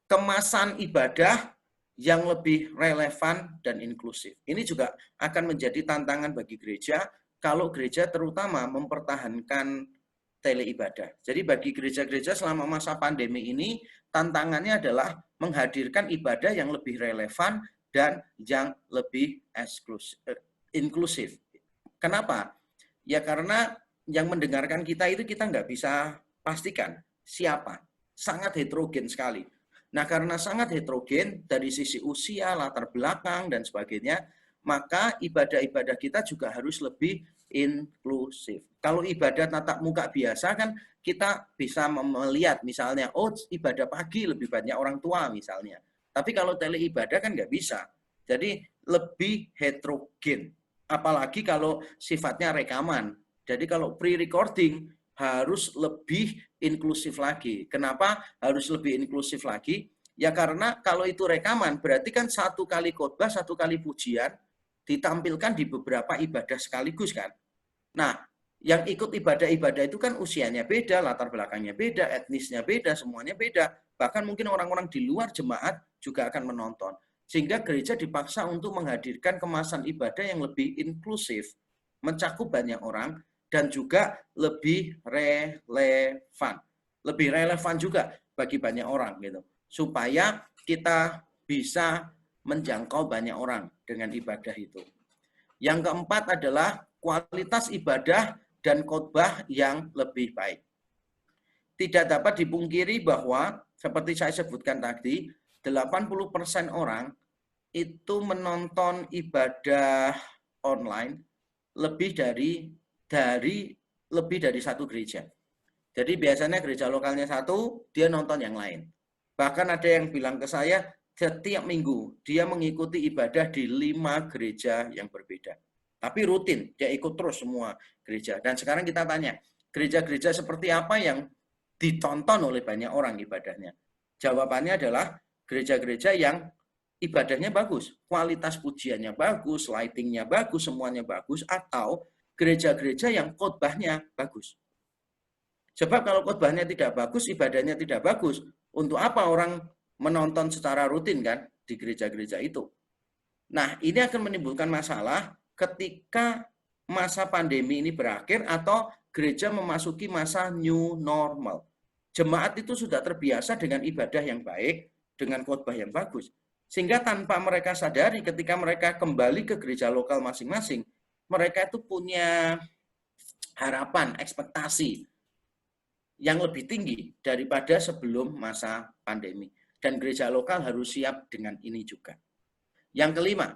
kemasan ibadah yang lebih relevan dan inklusif. Ini juga akan menjadi tantangan bagi gereja kalau gereja terutama mempertahankan teleibadah. Jadi bagi gereja-gereja selama masa pandemi ini, tantangannya adalah menghadirkan ibadah yang lebih relevan dan yang lebih inklusif. Kenapa? Ya karena yang mendengarkan kita itu kita nggak bisa pastikan siapa. Sangat heterogen sekali. Nah, karena sangat heterogen dari sisi usia, latar belakang, dan sebagainya, maka ibadah-ibadah kita juga harus lebih inklusif. Kalau ibadah tatap muka biasa kan kita bisa melihat misalnya, oh ibadah pagi lebih banyak orang tua misalnya. Tapi kalau teleibadah kan nggak bisa. Jadi lebih heterogen. Apalagi kalau sifatnya rekaman. Jadi kalau pre-recording harus lebih inklusif lagi. Kenapa harus lebih inklusif lagi? Ya karena kalau itu rekaman, berarti kan satu kali khotbah, satu kali pujian ditampilkan di beberapa ibadah sekaligus kan. Nah, yang ikut ibadah-ibadah itu kan usianya beda, latar belakangnya beda, etnisnya beda, semuanya beda. Bahkan mungkin orang-orang di luar jemaat juga akan menonton. Sehingga gereja dipaksa untuk menghadirkan kemasan ibadah yang lebih inklusif, mencakup banyak orang, dan juga lebih relevan. Lebih relevan juga bagi banyak orang gitu. Supaya kita bisa menjangkau banyak orang dengan ibadah itu. Yang keempat adalah kualitas ibadah dan khotbah yang lebih baik. Tidak dapat dipungkiri bahwa seperti saya sebutkan tadi, 80% orang itu menonton ibadah online lebih dari satu gereja. Jadi biasanya gereja lokalnya satu, dia nonton yang lain. Bahkan ada yang bilang ke saya, setiap minggu dia mengikuti ibadah di 5 gereja yang berbeda. Tapi rutin, dia ikut terus semua gereja. Dan sekarang kita tanya, gereja-gereja seperti apa yang ditonton oleh banyak orang ibadahnya? Jawabannya adalah gereja-gereja yang ibadahnya bagus, kualitas pujiannya bagus, lightingnya bagus, semuanya bagus, atau gereja-gereja yang khotbahnya bagus. Sebab kalau khotbahnya tidak bagus, ibadahnya tidak bagus, untuk apa orang menonton secara rutin kan di gereja-gereja itu? Nah, ini akan menimbulkan masalah ketika masa pandemi ini berakhir atau gereja memasuki masa new normal. Jemaat itu sudah terbiasa dengan ibadah yang baik, dengan khotbah yang bagus. Sehingga tanpa mereka sadari ketika mereka kembali ke gereja lokal masing-masing, mereka itu punya harapan, ekspektasi yang lebih tinggi daripada sebelum masa pandemi. Dan gereja lokal harus siap dengan ini juga. Yang kelima,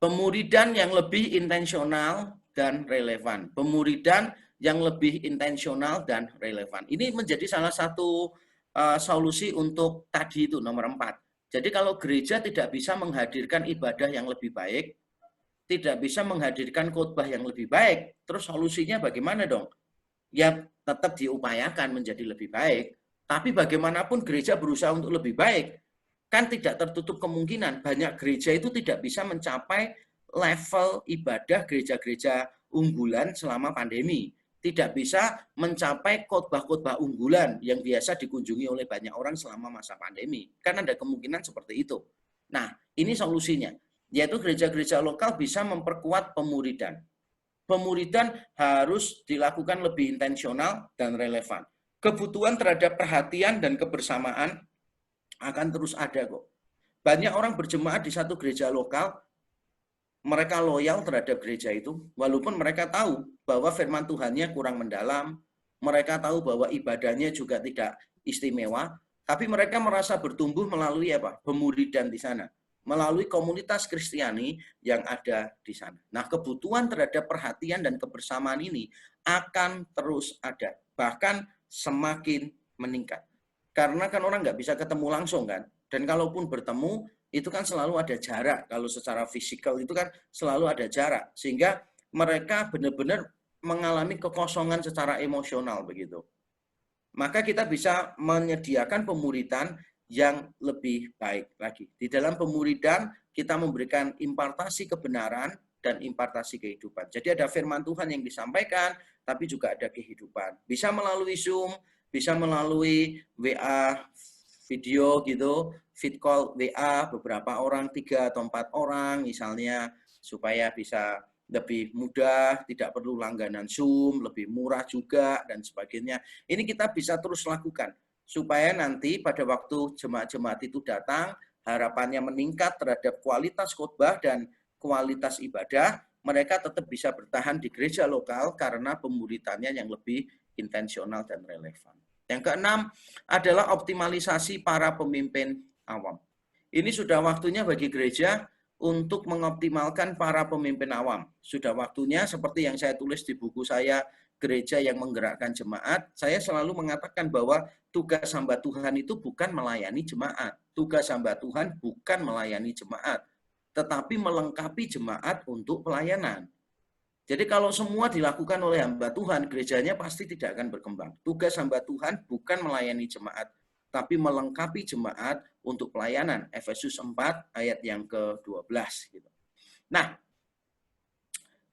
pemuridan yang lebih intensional dan relevan. Pemuridan yang lebih intensional dan relevan. Ini menjadi salah satu solusi untuk tadi itu nomor 4. Jadi kalau gereja tidak bisa menghadirkan ibadah yang lebih baik, tidak bisa menghadirkan khotbah yang lebih baik, terus solusinya bagaimana dong? Ya tetap diupayakan menjadi lebih baik, tapi bagaimanapun gereja berusaha untuk lebih baik, kan tidak tertutup kemungkinan banyak gereja itu tidak bisa mencapai level ibadah gereja-gereja unggulan selama pandemi. Tidak bisa mencapai khotbah-khotbah unggulan yang biasa dikunjungi oleh banyak orang selama masa pandemi. Kan ada kemungkinan seperti itu. Nah, ini solusinya, yaitu gereja-gereja lokal bisa memperkuat pemuridan. Pemuridan harus dilakukan lebih intensional dan relevan. Kebutuhan terhadap perhatian dan kebersamaan akan terus ada kok. Banyak orang berjemaat di satu gereja lokal, mereka loyal terhadap gereja itu, walaupun mereka tahu bahwa firman Tuhannya kurang mendalam, mereka tahu bahwa ibadahnya juga tidak istimewa, tapi mereka merasa bertumbuh melalui apa? Pemuridan di sana, melalui komunitas Kristiani yang ada di sana. Nah, kebutuhan terhadap perhatian dan kebersamaan ini akan terus ada, bahkan semakin meningkat. Karena kan orang nggak bisa ketemu langsung kan, dan kalaupun bertemu, itu kan selalu ada jarak. Kalau secara fisikal itu kan selalu ada jarak. Sehingga mereka benar-benar mengalami kekosongan secara emosional begitu. Maka kita bisa menyediakan pemuridan yang lebih baik lagi. Di dalam pemuridan kita memberikan impartasi kebenaran dan impartasi kehidupan. Jadi ada firman Tuhan yang disampaikan, tapi juga ada kehidupan. Bisa melalui Zoom, bisa melalui WA video gitu, feed call WA beberapa orang, 3 atau 4 orang misalnya, supaya bisa lebih mudah, tidak perlu langganan Zoom, lebih murah juga, dan sebagainya. Ini kita bisa terus lakukan, supaya nanti pada waktu jemaat-jemaat itu datang, harapannya meningkat terhadap kualitas khotbah dan kualitas ibadah, mereka tetap bisa bertahan di gereja lokal karena pemuridannya yang lebih intensional dan relevan. Yang keenam adalah optimalisasi para pemimpin awam. Ini sudah waktunya bagi gereja untuk mengoptimalkan para pemimpin awam. Sudah waktunya seperti yang saya tulis di buku saya, Gereja yang Menggerakkan Jemaat, saya selalu mengatakan bahwa tugas hamba Tuhan itu bukan melayani jemaat. Tugas hamba Tuhan bukan melayani jemaat, tetapi melengkapi jemaat untuk pelayanan. Jadi kalau semua dilakukan oleh hamba Tuhan, gerejanya pasti tidak akan berkembang. Tugas hamba Tuhan bukan melayani jemaat, tapi melengkapi jemaat untuk pelayanan. Efesus 4 ayat yang ke-12. Gitu. Nah,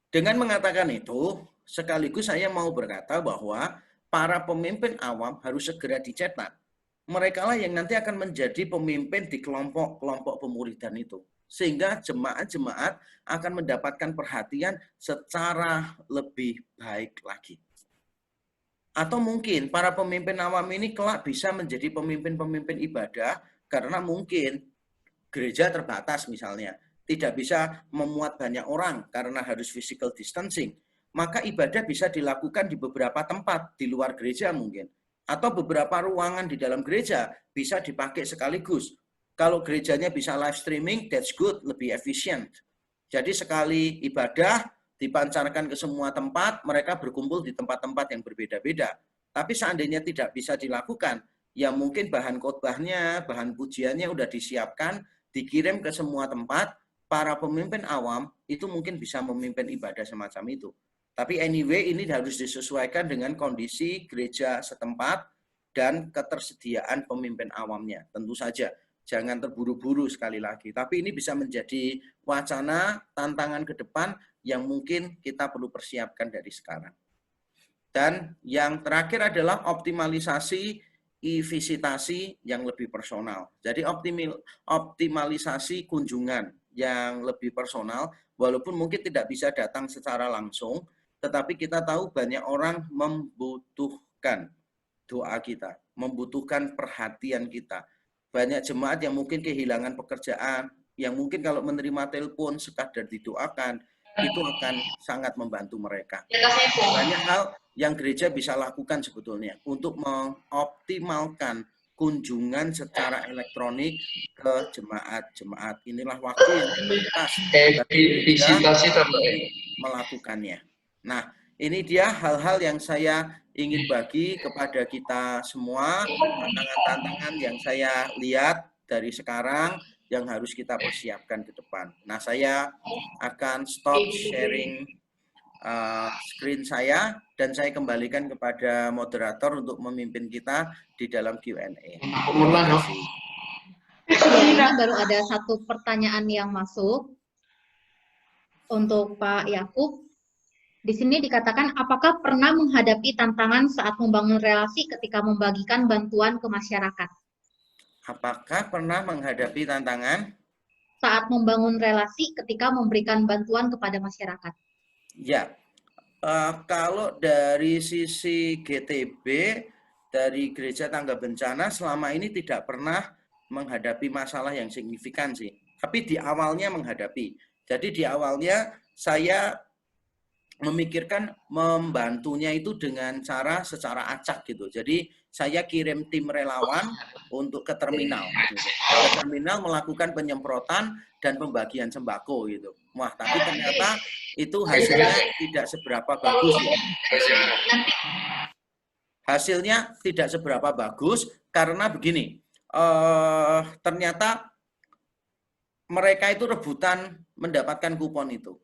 dengan mengatakan itu, sekaligus saya mau berkata bahwa para pemimpin awam harus segera dicetak. Mereka lah yang nanti akan menjadi pemimpin di kelompok-kelompok pemuridan itu. Sehingga jemaat-jemaat akan mendapatkan perhatian secara lebih baik lagi. Atau mungkin para pemimpin awam ini kelak bisa menjadi pemimpin-pemimpin ibadah karena mungkin gereja terbatas misalnya. Tidak bisa memuat banyak orang karena harus physical distancing. Maka ibadah bisa dilakukan di beberapa tempat di luar gereja mungkin. Atau beberapa ruangan di dalam gereja bisa dipakai sekaligus. Kalau gerejanya bisa live streaming, that's good, lebih efisien. Jadi sekali ibadah dipancarkan ke semua tempat, mereka berkumpul di tempat-tempat yang berbeda-beda. Tapi seandainya tidak bisa dilakukan, ya mungkin bahan khotbahnya, bahan pujiannya udah disiapkan, dikirim ke semua tempat, para pemimpin awam itu mungkin bisa memimpin ibadah semacam itu. Tapi anyway ini harus disesuaikan dengan kondisi gereja setempat dan ketersediaan pemimpin awamnya. Tentu saja jangan terburu-buru sekali lagi. Tapi ini bisa menjadi wacana, tantangan ke depan yang mungkin kita perlu persiapkan dari sekarang. Dan yang terakhir adalah optimalisasi e-visitasi yang lebih personal. Jadi optimalisasi kunjungan yang lebih personal, walaupun mungkin tidak bisa datang secara langsung, tetapi kita tahu banyak orang membutuhkan doa kita, membutuhkan perhatian kita. Banyak jemaat yang mungkin kehilangan pekerjaan, yang mungkin kalau menerima telepon sekadar didoakan, itu akan sangat membantu mereka. Banyak hal yang gereja bisa lakukan sebetulnya untuk mengoptimalkan kunjungan secara elektronik ke jemaat-jemaat. Inilah waktu yang pas visitasi melakukannya. Nah, ini dia hal-hal yang saya ingin bagi kepada kita semua, tantangan-tantangan yang saya lihat dari sekarang yang harus kita persiapkan ke depan. Nah, saya akan stop sharing screen saya dan saya kembalikan kepada moderator untuk memimpin kita di dalam Q&A. Terima kasih. Ya, ini baru ada satu pertanyaan yang masuk untuk Pak Yakub. Di sini dikatakan, apakah pernah menghadapi tantangan saat membangun relasi ketika membagikan bantuan ke masyarakat? Apakah pernah menghadapi tantangan saat membangun relasi ketika memberikan bantuan kepada masyarakat? Ya, kalau dari sisi GTB, dari Gereja Tangga Bencana selama ini tidak pernah menghadapi masalah yang signifikan sih. Tapi di awalnya menghadapi. Jadi di awalnya saya memikirkan membantunya itu dengan cara secara acak gitu. Jadi saya kirim tim relawan untuk ke terminal. Gitu. Ke terminal melakukan penyemprotan dan pembagian sembako gitu. Wah, tapi ternyata itu hasilnya tidak seberapa bagus. Ya. Hasilnya tidak seberapa bagus karena begini, ternyata mereka itu rebutan mendapatkan kupon itu.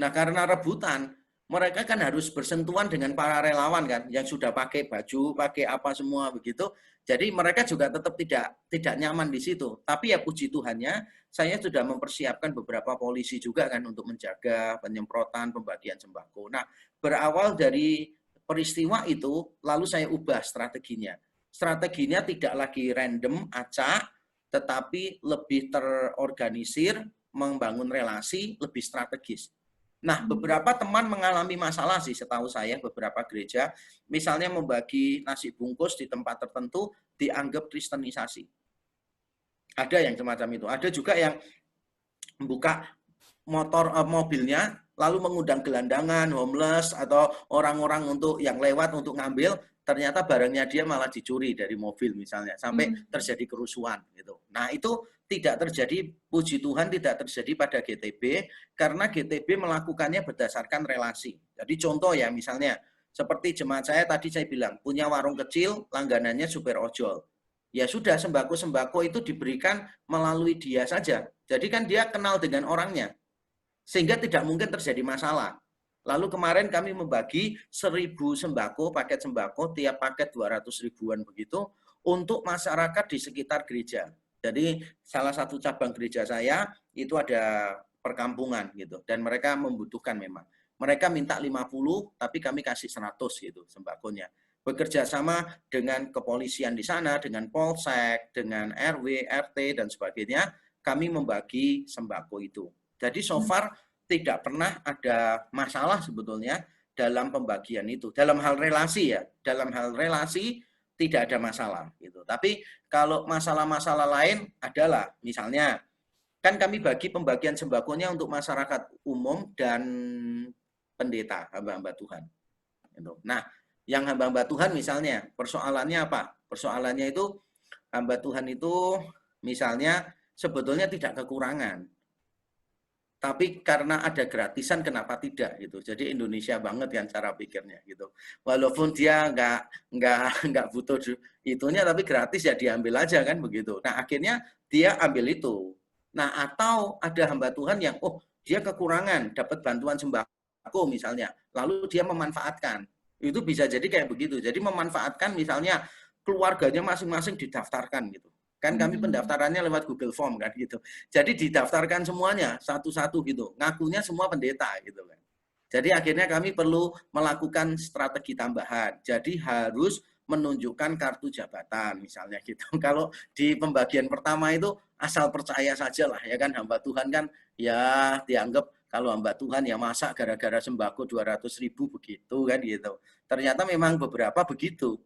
Nah, karena rebutan, mereka kan harus bersentuhan dengan para relawan kan, yang sudah pakai baju, pakai apa semua begitu. Jadi mereka juga tetap tidak nyaman di situ. Tapi ya puji Tuhannya, saya sudah mempersiapkan beberapa polisi juga kan untuk menjaga penyemprotan, pembagian sembako. Nah, berawal dari peristiwa itu, lalu saya ubah strateginya. Strateginya tidak lagi random, acak, tetapi lebih terorganisir, membangun relasi, lebih strategis. Nah, beberapa teman mengalami masalah sih setahu saya, beberapa gereja, misalnya membagi nasi bungkus di tempat tertentu dianggap kristenisasi. Ada yang semacam itu. Ada juga yang membuka mobilnya, lalu mengundang gelandangan, homeless, atau orang-orang untuk yang lewat untuk ngambil, ternyata barangnya dia malah dicuri dari mobil misalnya, sampai terjadi kerusuhan gitu. Nah, itu tidak terjadi, puji Tuhan tidak terjadi pada GTB, karena GTB melakukannya berdasarkan relasi. Jadi contoh ya, misalnya, seperti jemaat saya tadi saya bilang, punya warung kecil, langganannya supir ojol. Ya sudah, sembako-sembako itu diberikan melalui dia saja. Jadi kan dia kenal dengan orangnya, sehingga tidak mungkin terjadi masalah. Lalu kemarin kami membagi 1.000 sembako, paket sembako, tiap paket 200 ribuan begitu, untuk masyarakat di sekitar gereja. Jadi salah satu cabang gereja saya itu ada perkampungan gitu, dan mereka membutuhkan memang. Mereka minta 50, tapi kami kasih 100 gitu sembakonya. Bekerja sama dengan kepolisian di sana, dengan Polsek, dengan RW, RT, dan sebagainya, kami membagi sembako itu. Jadi so far tidak pernah ada masalah sebetulnya dalam pembagian itu. Dalam hal relasi ya, dalam hal relasi tidak ada masalah gitu. Tapi kalau masalah-masalah lain adalah misalnya kan kami bagi pembagian sembakonya untuk masyarakat umum dan pendeta, hamba-hamba Tuhan. Nah, yang hamba-hamba Tuhan misalnya persoalannya apa? Persoalannya itu hamba Tuhan itu misalnya sebetulnya tidak kekurangan. Tapi karena ada gratisan kenapa tidak gitu. Jadi Indonesia banget kan cara pikirnya gitu. Walaupun dia nggak butuh itunya tapi gratis ya diambil aja kan begitu. Nah, akhirnya dia ambil itu. Nah, atau ada hamba Tuhan yang dia kekurangan dapat bantuan sembako misalnya, lalu dia memanfaatkan. Itu bisa jadi kayak begitu. Jadi memanfaatkan misalnya keluarganya masing-masing didaftarkan gitu. Kan kami pendaftarannya lewat Google Form kan gitu. Jadi didaftarkan semuanya satu-satu gitu. Ngakunya semua pendeta gitu kan. Jadi akhirnya kami perlu melakukan strategi tambahan. Jadi harus menunjukkan kartu jabatan misalnya gitu. Kalau di pembagian pertama itu asal percaya saja lah ya kan, hamba Tuhan kan ya dianggap kalau hamba Tuhan ya masa gara-gara sembako 200 ribu begitu kan gitu. Ternyata memang beberapa begitu.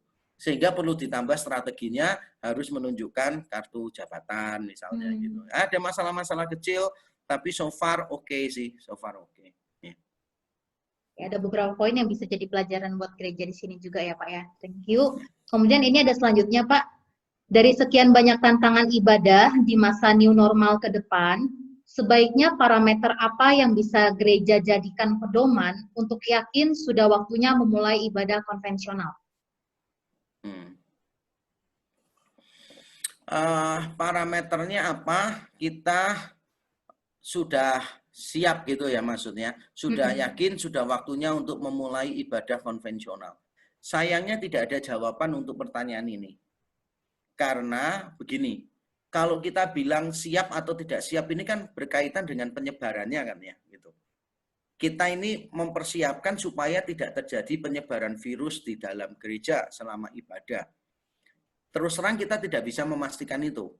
Sehingga perlu ditambah strateginya, harus menunjukkan kartu jabatan misalnya gitu. Ada masalah-masalah kecil, tapi so far oke sih, so far oke. Ya, ada beberapa poin yang bisa jadi pelajaran buat gereja di sini juga ya Pak ya. Thank you. Kemudian ini ada selanjutnya Pak. Dari sekian banyak tantangan ibadah di masa new normal ke depan, sebaiknya parameter apa yang bisa gereja jadikan pedoman untuk yakin sudah waktunya memulai ibadah konvensional? Parameternya apa? Kita sudah siap gitu ya maksudnya. Sudah yakin, sudah waktunya untuk memulai ibadah konvensional. Sayangnya tidak ada jawaban untuk pertanyaan ini. Karena begini, kalau kita bilang siap atau tidak siap ini kan berkaitan dengan penyebarannya kan ya gitu. Kita ini mempersiapkan supaya tidak terjadi penyebaran virus di dalam gereja selama ibadah. Terus terang kita tidak bisa memastikan itu.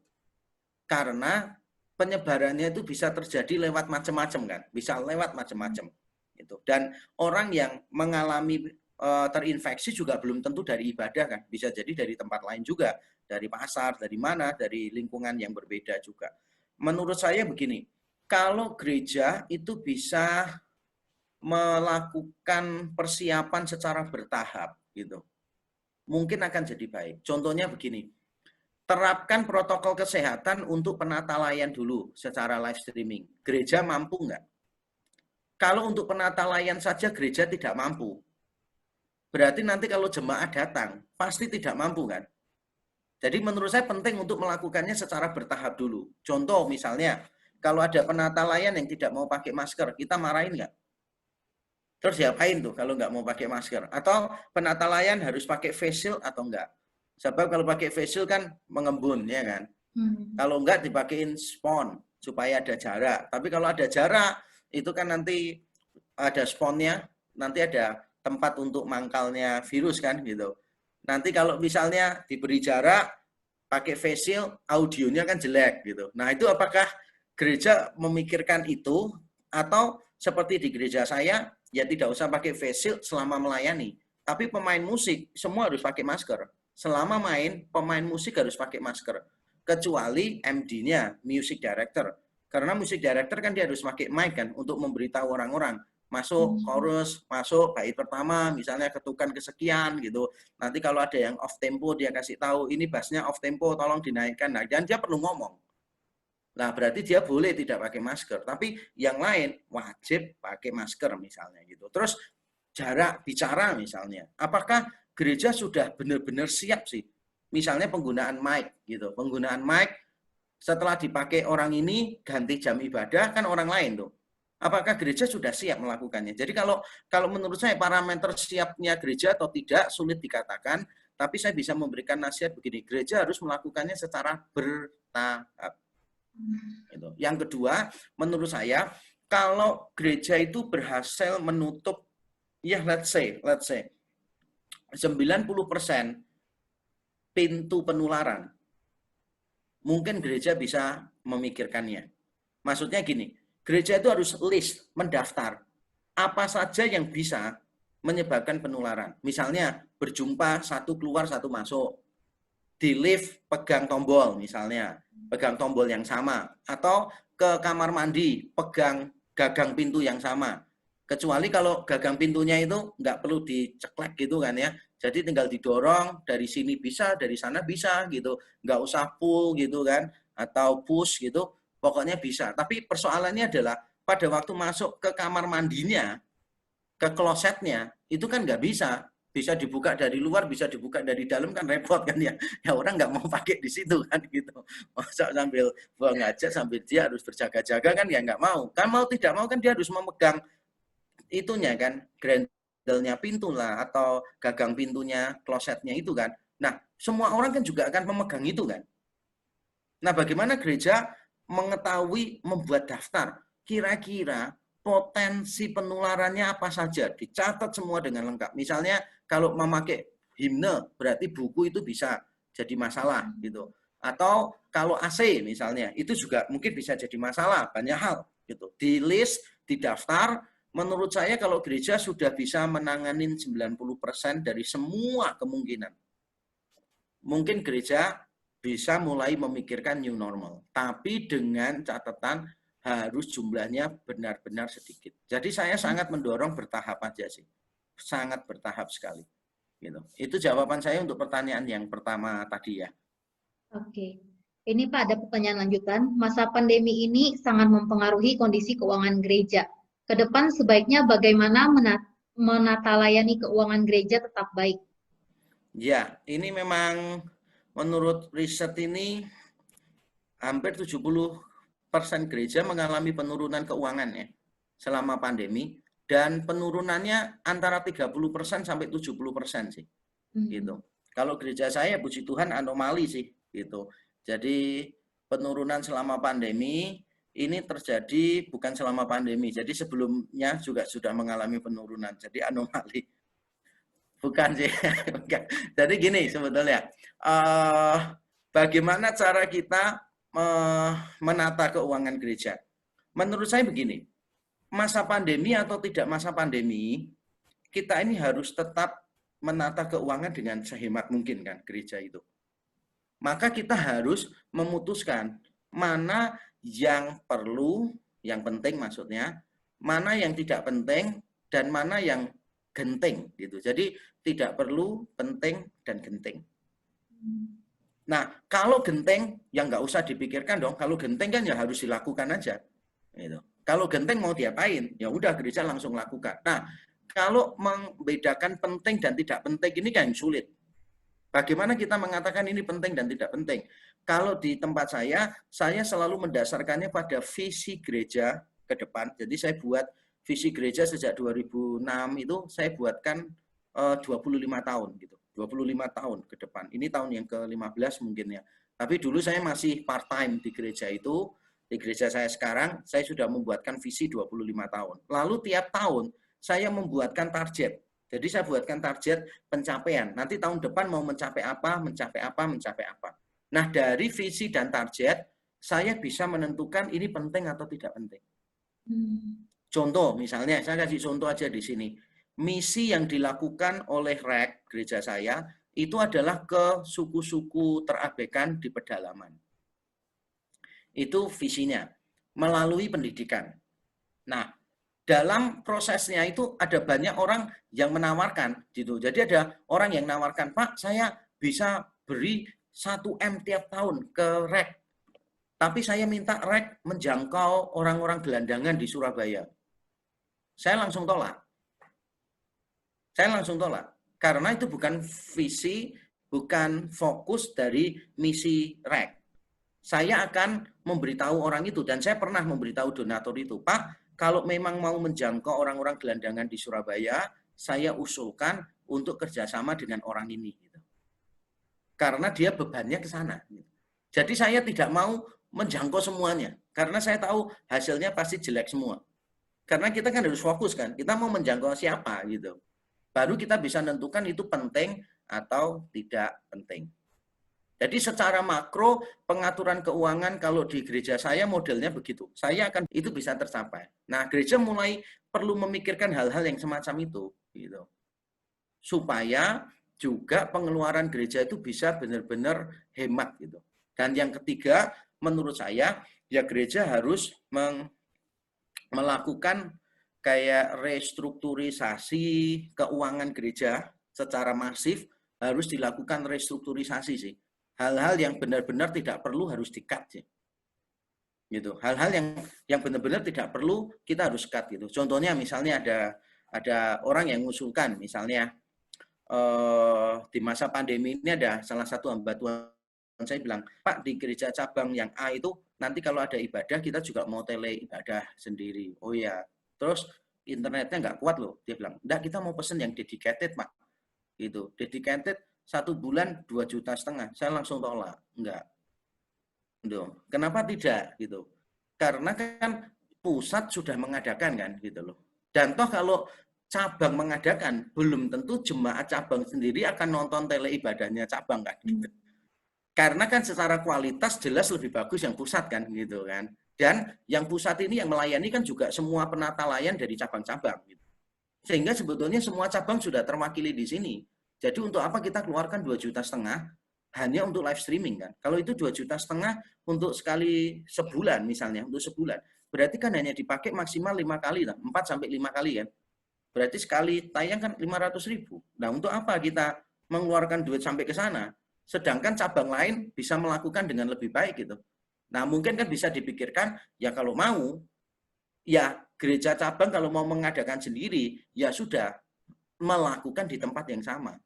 Karena penyebarannya itu bisa terjadi lewat macam-macam kan, bisa lewat macam-macam gitu. Dan orang yang mengalami terinfeksi juga belum tentu dari ibadah kan, bisa jadi dari tempat lain juga, dari pasar, dari mana, dari lingkungan yang berbeda juga. Menurut saya begini, kalau gereja itu bisa melakukan persiapan secara bertahap gitu, mungkin akan jadi baik. Contohnya begini, terapkan protokol kesehatan untuk penata layan dulu secara live streaming. Gereja mampu nggak? Kalau untuk penata layan saja gereja tidak mampu, berarti nanti kalau jemaah datang, pasti tidak mampu kan? Jadi menurut saya penting untuk melakukannya secara bertahap dulu. Contoh misalnya, kalau ada penata layan yang tidak mau pakai masker, kita marahin nggak? Terus diapain tuh kalau nggak mau pakai masker? Atau penata layan harus pakai face shield atau enggak? Sebab kalau pakai face shield kan mengembun, ya kan? Kalau enggak dipakein spon supaya ada jarak. Tapi kalau ada jarak, itu kan nanti ada sponnya, nanti ada tempat untuk mangkalnya virus kan gitu. Nanti kalau misalnya diberi jarak, pakai face shield, audionya kan jelek gitu. Nah itu apakah gereja memikirkan itu atau seperti di gereja saya, ya tidak usah pakai face shield selama melayani. Tapi pemain musik semua harus pakai masker. Selama main, pemain musik harus pakai masker. Kecuali MD-nya, music director. Karena music director kan dia harus pakai mic kan untuk memberitahu orang-orang. Masuk chorus, masuk bait pertama, misalnya ketukan kesekian gitu. Nanti kalau ada yang off tempo dia kasih tahu ini bassnya off tempo, tolong dinaikkan. Nah, dan dia perlu ngomong. Nah, berarti dia boleh tidak pakai masker, tapi yang lain wajib pakai masker misalnya gitu. Terus jarak bicara misalnya. Apakah gereja sudah benar-benar siap sih? Misalnya penggunaan mic gitu. Penggunaan mic setelah dipakai orang ini ganti jam ibadah kan orang lain tuh. Apakah gereja sudah siap melakukannya? Jadi kalau menurut saya parameter siapnya gereja atau tidak sulit dikatakan, tapi saya bisa memberikan nasihat begini, gereja harus melakukannya secara bertahap. Gitu. Yang kedua, menurut saya, kalau gereja itu berhasil menutup, ya let's say 90% pintu penularan, mungkin gereja bisa memikirkannya. Maksudnya gini, gereja itu harus list, mendaftar, apa saja yang bisa menyebabkan penularan. Misalnya, berjumpa, satu keluar, satu masuk. Di lift, pegang tombol misalnya. Pegang tombol yang sama. Atau ke kamar mandi, pegang gagang pintu yang sama. Kecuali kalau gagang pintunya itu nggak perlu diceklek gitu kan ya. Jadi tinggal didorong, dari sini bisa, dari sana bisa gitu. Nggak usah pull gitu kan. Atau push gitu. Pokoknya bisa. Tapi persoalannya adalah pada waktu masuk ke kamar mandinya, ke klosetnya, itu kan nggak bisa. Bisa dibuka dari luar, bisa dibuka dari dalam kan repot kan ya. Ya orang nggak mau pakai di situ kan gitu. Masa sambil buang aja sambil dia harus berjaga-jaga kan ya nggak mau. Kan mau tidak mau kan dia harus memegang itunya kan, grendelnya pintu lah atau gagang pintunya, klosetnya itu kan. Nah, semua orang kan juga akan memegang itu kan. Nah, bagaimana gereja mengetahui membuat daftar? Kira-kira potensi penularannya apa saja? Dicatat semua dengan lengkap. Misalnya kalau memakai himne, berarti buku itu bisa jadi masalah gitu. Atau kalau AC misalnya, itu juga mungkin bisa jadi masalah, banyak hal gitu. Di list, di daftar, menurut saya kalau gereja sudah bisa menanganin 90% dari semua kemungkinan. Mungkin gereja bisa mulai memikirkan new normal. Tapi dengan catatan harus jumlahnya benar-benar sedikit. Jadi saya sangat mendorong bertahap aja sih. Sangat bertahap sekali. Gitu. Itu jawaban saya untuk pertanyaan yang pertama tadi ya. Oke. Ini Pak, ada pertanyaan lanjutan. Masa pandemi ini sangat mempengaruhi kondisi keuangan gereja. Ke depan sebaiknya bagaimana menata layani keuangan gereja tetap baik? Ya, ini memang menurut riset ini hampir 70% gereja mengalami penurunan keuangannya selama pandemi, dan penurunannya antara 30% sampai 70% sih. Gitu. Kalau gereja saya puji Tuhan anomali sih gitu. Jadi penurunan selama pandemi ini terjadi bukan selama pandemi. Jadi sebelumnya juga sudah mengalami penurunan. Jadi anomali. Bukan sih. Jadi gini sebetulnya. Bagaimana cara kita menata keuangan gereja? Menurut saya begini, masa pandemi atau tidak masa pandemi, kita ini harus tetap menata keuangan dengan sehemat mungkin kan gereja itu. Maka kita harus memutuskan mana yang perlu, yang penting maksudnya, mana yang tidak penting dan mana yang genting gitu. Jadi tidak perlu, penting dan genting. Nah, kalau genting ya nggak usah dipikirkan dong. Kalau genting kan ya harus dilakukan aja. Gitu. Kalau genting mau diapain? Ya udah gereja langsung lakukan. Nah, kalau membedakan penting dan tidak penting ini kan sulit. Bagaimana kita mengatakan ini penting dan tidak penting? Kalau di tempat saya selalu mendasarkannya pada visi gereja ke depan. Jadi saya buat visi gereja sejak 2006 itu saya buatkan 25 tahun gitu. 25 tahun ke depan. Ini tahun yang ke-15 mungkin ya. Tapi dulu saya masih part-time di gereja itu. Di gereja saya sekarang, saya sudah membuatkan visi 25 tahun. Lalu tiap tahun, saya membuatkan target. Jadi saya buatkan target pencapaian. Nanti tahun depan mau mencapai apa, mencapai apa, mencapai apa. Nah, dari visi dan target, saya bisa menentukan ini penting atau tidak penting. Contoh, misalnya, saya kasih contoh aja di sini. Misi yang dilakukan oleh REK, gereja saya, itu adalah ke suku-suku terabaikan di pedalaman. Itu visinya, melalui pendidikan. Nah, dalam prosesnya itu ada banyak orang yang menawarkan gitu. Jadi ada orang yang menawarkan, Pak, saya bisa beri 1 M tiap tahun ke REK. Tapi saya minta REK menjangkau orang-orang gelandangan di Surabaya. Saya langsung tolak. Karena itu bukan visi, bukan fokus dari misi REK. Saya akan memberitahu orang itu, dan saya pernah memberitahu donatur itu, Pak, kalau memang mau menjangkau orang-orang gelandangan di Surabaya, saya usulkan untuk kerjasama dengan orang ini. Gitu. Karena dia bebannya ke sana. Gitu. Jadi saya tidak mau menjangkau semuanya, karena saya tahu hasilnya pasti jelek semua. Karena kita kan harus fokus kan, kita mau menjangkau siapa gitu. Baru kita bisa menentukan itu penting atau tidak penting. Jadi secara makro pengaturan keuangan kalau di gereja saya modelnya begitu. Saya akan itu bisa tercapai. Nah, gereja mulai perlu memikirkan hal-hal yang semacam itu gitu. Supaya juga pengeluaran gereja itu bisa benar-benar hemat gitu. Dan yang ketiga, menurut saya ya gereja harus melakukan kayak restrukturisasi keuangan gereja secara masif, harus dilakukan restrukturisasi sih. Hal-hal yang benar-benar tidak perlu harus di-cut sih. Gitu. Hal-hal yang benar-benar tidak perlu kita harus cut gitu. Contohnya misalnya ada orang yang mengusulkan misalnya di masa pandemi ini ada salah satu hamba Tuhan saya bilang, Pak, di gereja cabang yang A itu nanti kalau ada ibadah kita juga mau tele ibadah sendiri. Oh ya, terus internetnya nggak kuat loh. Dia bilang, enggak, kita mau pesen yang dedicated, Pak. Gitu. Dedicated 1 bulan 2,5 juta. Saya langsung tolak. Enggak. Gitu. Kenapa tidak? Gitu. Karena kan pusat sudah mengadakan kan gitu loh. Dan toh kalau cabang mengadakan, belum tentu jemaat cabang sendiri akan nonton tele ibadahnya cabang kan gitu. Karena kan secara kualitas jelas lebih bagus yang pusat kan gitu kan. Dan yang pusat ini yang melayani kan juga semua penata layan dari cabang-cabang gitu. Sehingga sebetulnya semua cabang sudah terwakili di sini. Jadi untuk apa kita keluarkan 2,5 juta hanya untuk live streaming kan? Kalau itu 2,5 juta untuk sekali sebulan misalnya, untuk sebulan. Berarti kan hanya dipakai maksimal 5 kali, 4 sampai 5 kali kan. Berarti sekali tayang kan 500.000. Nah, untuk apa kita mengeluarkan duit sampai ke sana? Sedangkan cabang lain bisa melakukan dengan lebih baik gitu. Nah, mungkin kan bisa dipikirkan, ya kalau mau, ya gereja cabang kalau mau mengadakan sendiri, ya sudah melakukan di tempat yang sama.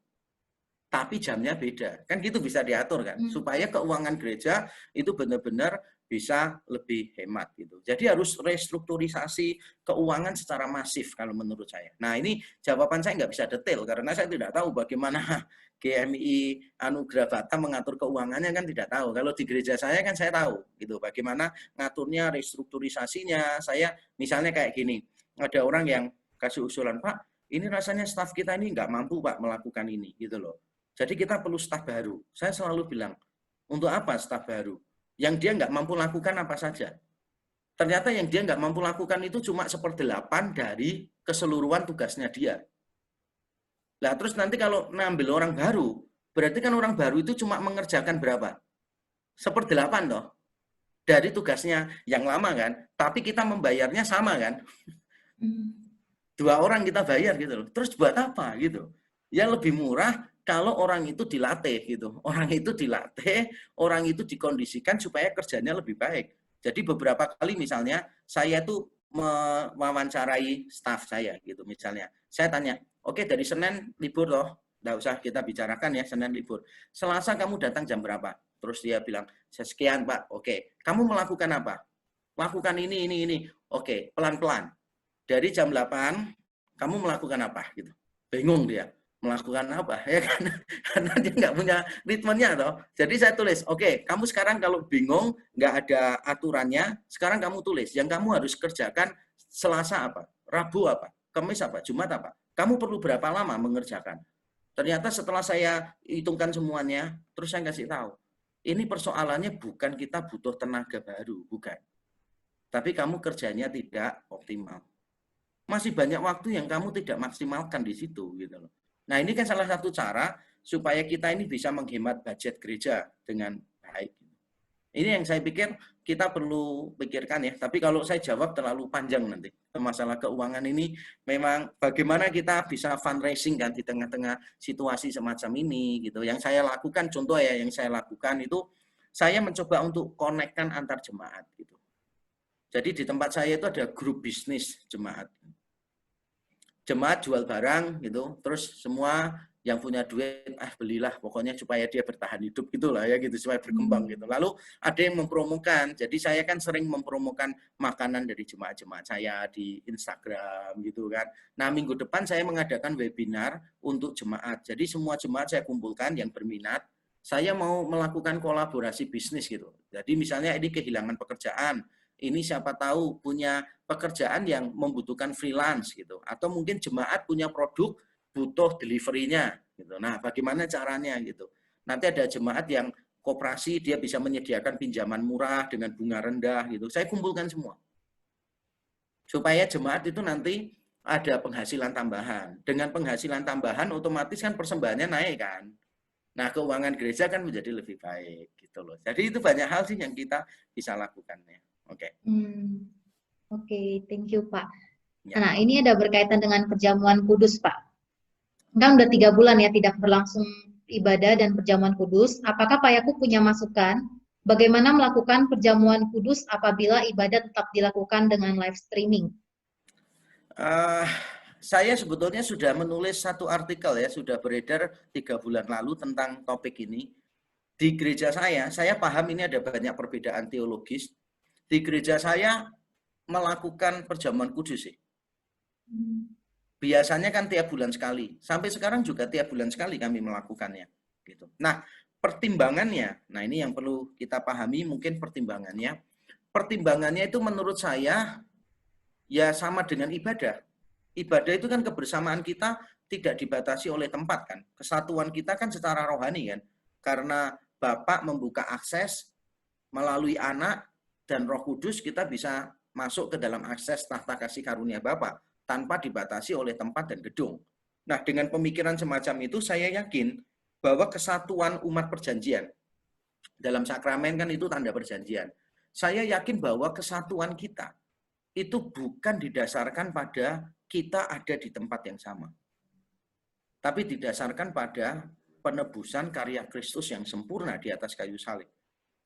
tapi jamnya beda. Kan gitu bisa diatur kan, supaya keuangan gereja itu benar-benar bisa lebih hemat gitu. Jadi harus restrukturisasi keuangan secara masif kalau menurut saya. Nah ini jawaban saya nggak bisa detail karena saya tidak tahu bagaimana GMI Anugerah Batam mengatur keuangannya, kan tidak tahu. Kalau di gereja saya kan saya tahu gitu bagaimana ngaturnya, restrukturisasinya. Saya misalnya kayak gini, ada orang yang kasih usulan, Pak, ini rasanya staf kita ini nggak mampu Pak melakukan ini gitu loh. Jadi kita perlu staf baru. Saya selalu bilang, untuk apa staf baru? Yang dia nggak mampu lakukan apa saja. Ternyata yang dia nggak mampu lakukan itu cuma 1/8 dari keseluruhan tugasnya dia. Nah, terus nanti kalau ngambil orang baru, berarti kan orang baru itu cuma mengerjakan berapa? 1/8 toh dari tugasnya yang lama kan, tapi kita membayarnya sama kan? 2 orang kita bayar gitu loh. Terus buat apa gitu? Ya lebih murah kalau orang itu dilatih gitu. Orang itu dilatih, orang itu dikondisikan supaya kerjanya lebih baik. Jadi beberapa kali misalnya saya tuh mewawancarai staf saya gitu misalnya. Saya tanya, oke dari Senin libur toh? Nggak usah kita bicarakan ya, Senin libur. Selasa kamu datang jam berapa? Terus dia bilang, sekian Pak. Oke, kamu melakukan apa? Lakukan ini. Oke, pelan-pelan. Dari jam 8, kamu melakukan apa? Gitu. Bingung dia. Melakukan apa? Ya kan? Karena dia nggak punya ritmenya toh. Jadi saya tulis, oke, kamu sekarang kalau bingung, nggak ada aturannya, sekarang kamu tulis. Yang kamu harus kerjakan Selasa apa? Rabu apa? Kamis apa? Jumat apa? Kamu perlu berapa lama mengerjakan? Ternyata setelah saya hitungkan semuanya, terus saya kasih tahu. Ini persoalannya bukan kita butuh tenaga baru, bukan. Tapi kamu kerjanya tidak optimal. Masih banyak waktu yang kamu tidak maksimalkan di situ gitu loh. Nah, ini kan salah satu cara supaya kita ini bisa menghemat budget gereja dengan baik. Ini yang saya pikir kita perlu pikirkan ya. Tapi kalau saya jawab terlalu panjang nanti. Masalah keuangan ini memang bagaimana kita bisa fundraising kan di tengah-tengah situasi semacam ini gitu. Yang saya lakukan, contoh ya yang saya lakukan itu saya mencoba untuk konekkan antar jemaat gitu. Jadi di tempat saya itu ada grup bisnis jemaat. Jemaat jual barang gitu, terus semua yang punya duit, belilah pokoknya supaya dia bertahan hidup gitulah ya gitu, supaya berkembang gitu. Lalu ada yang mempromokan, jadi saya kan sering mempromokan makanan dari jemaat-jemaat saya di Instagram gitu kan. Nah minggu depan saya mengadakan webinar untuk jemaat, jadi semua jemaat saya kumpulkan yang berminat, saya mau melakukan kolaborasi bisnis gitu. Jadi misalnya ini kehilangan pekerjaan, ini siapa tahu punya pekerjaan yang membutuhkan freelance gitu, atau mungkin jemaat punya produk butuh delivery-nya gitu. Nah, bagaimana caranya gitu. Nanti ada jemaat yang koperasi dia bisa menyediakan pinjaman murah dengan bunga rendah gitu. Saya kumpulkan semua. Supaya jemaat itu nanti ada penghasilan tambahan. Dengan penghasilan tambahan otomatis kan persembahannya naik kan. Nah, keuangan gereja kan menjadi lebih baik gitu loh. Jadi itu banyak hal sih yang kita bisa lakukan ya. Oke. Oke, thank you Pak. Ya. Nah, ini ada berkaitan dengan perjamuan kudus Pak. Kan udah 3 bulan ya tidak berlangsung ibadah dan perjamuan kudus. Apakah Pak Yakub punya masukan bagaimana melakukan perjamuan kudus apabila ibadah tetap dilakukan dengan live streaming? Saya sebetulnya sudah menulis satu artikel ya, sudah beredar 3 bulan lalu tentang topik ini. Di gereja saya paham ini ada banyak perbedaan teologis. Di gereja saya melakukan perjamuan kudus sih. Biasanya kan tiap bulan sekali. Sampai sekarang juga tiap bulan sekali kami melakukannya. Gitu. Nah, pertimbangannya, nah ini yang perlu kita pahami mungkin pertimbangannya. Pertimbangannya itu menurut saya ya sama dengan ibadah. Ibadah itu kan kebersamaan kita tidak dibatasi oleh tempat kan. Kesatuan kita kan secara rohani kan. Karena Bapa membuka akses melalui Anak dan Roh Kudus kita bisa masuk ke dalam akses tahta kasih karunia Bapa tanpa dibatasi oleh tempat dan gedung. Nah, dengan pemikiran semacam itu saya yakin bahwa kesatuan umat perjanjian dalam sakramen kan itu tanda perjanjian. Saya yakin bahwa kesatuan kita itu bukan didasarkan pada kita ada di tempat yang sama. Tapi didasarkan pada penebusan karya Kristus yang sempurna di atas kayu salib.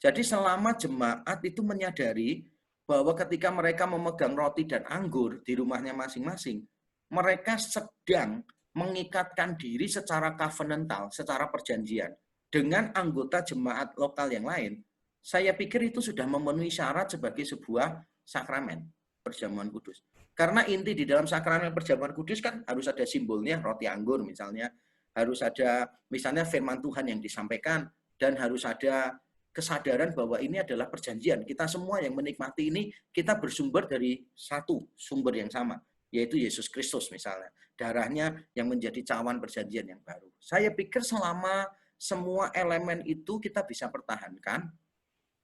Jadi selama jemaat itu menyadari bahwa ketika mereka memegang roti dan anggur di rumahnya masing-masing, mereka sedang mengikatkan diri secara covenantal, secara perjanjian dengan anggota jemaat lokal yang lain, saya pikir itu sudah memenuhi syarat sebagai sebuah sakramen perjamuan kudus. Karena inti di dalam sakramen perjamuan kudus kan harus ada simbolnya, roti anggur misalnya, harus ada misalnya firman Tuhan yang disampaikan, dan harus ada kesadaran bahwa ini adalah perjanjian. Kita semua yang menikmati ini, kita bersumber dari satu sumber yang sama, yaitu Yesus Kristus misalnya. Darahnya yang menjadi cawan perjanjian yang baru. Saya pikir selama semua elemen itu kita bisa pertahankan,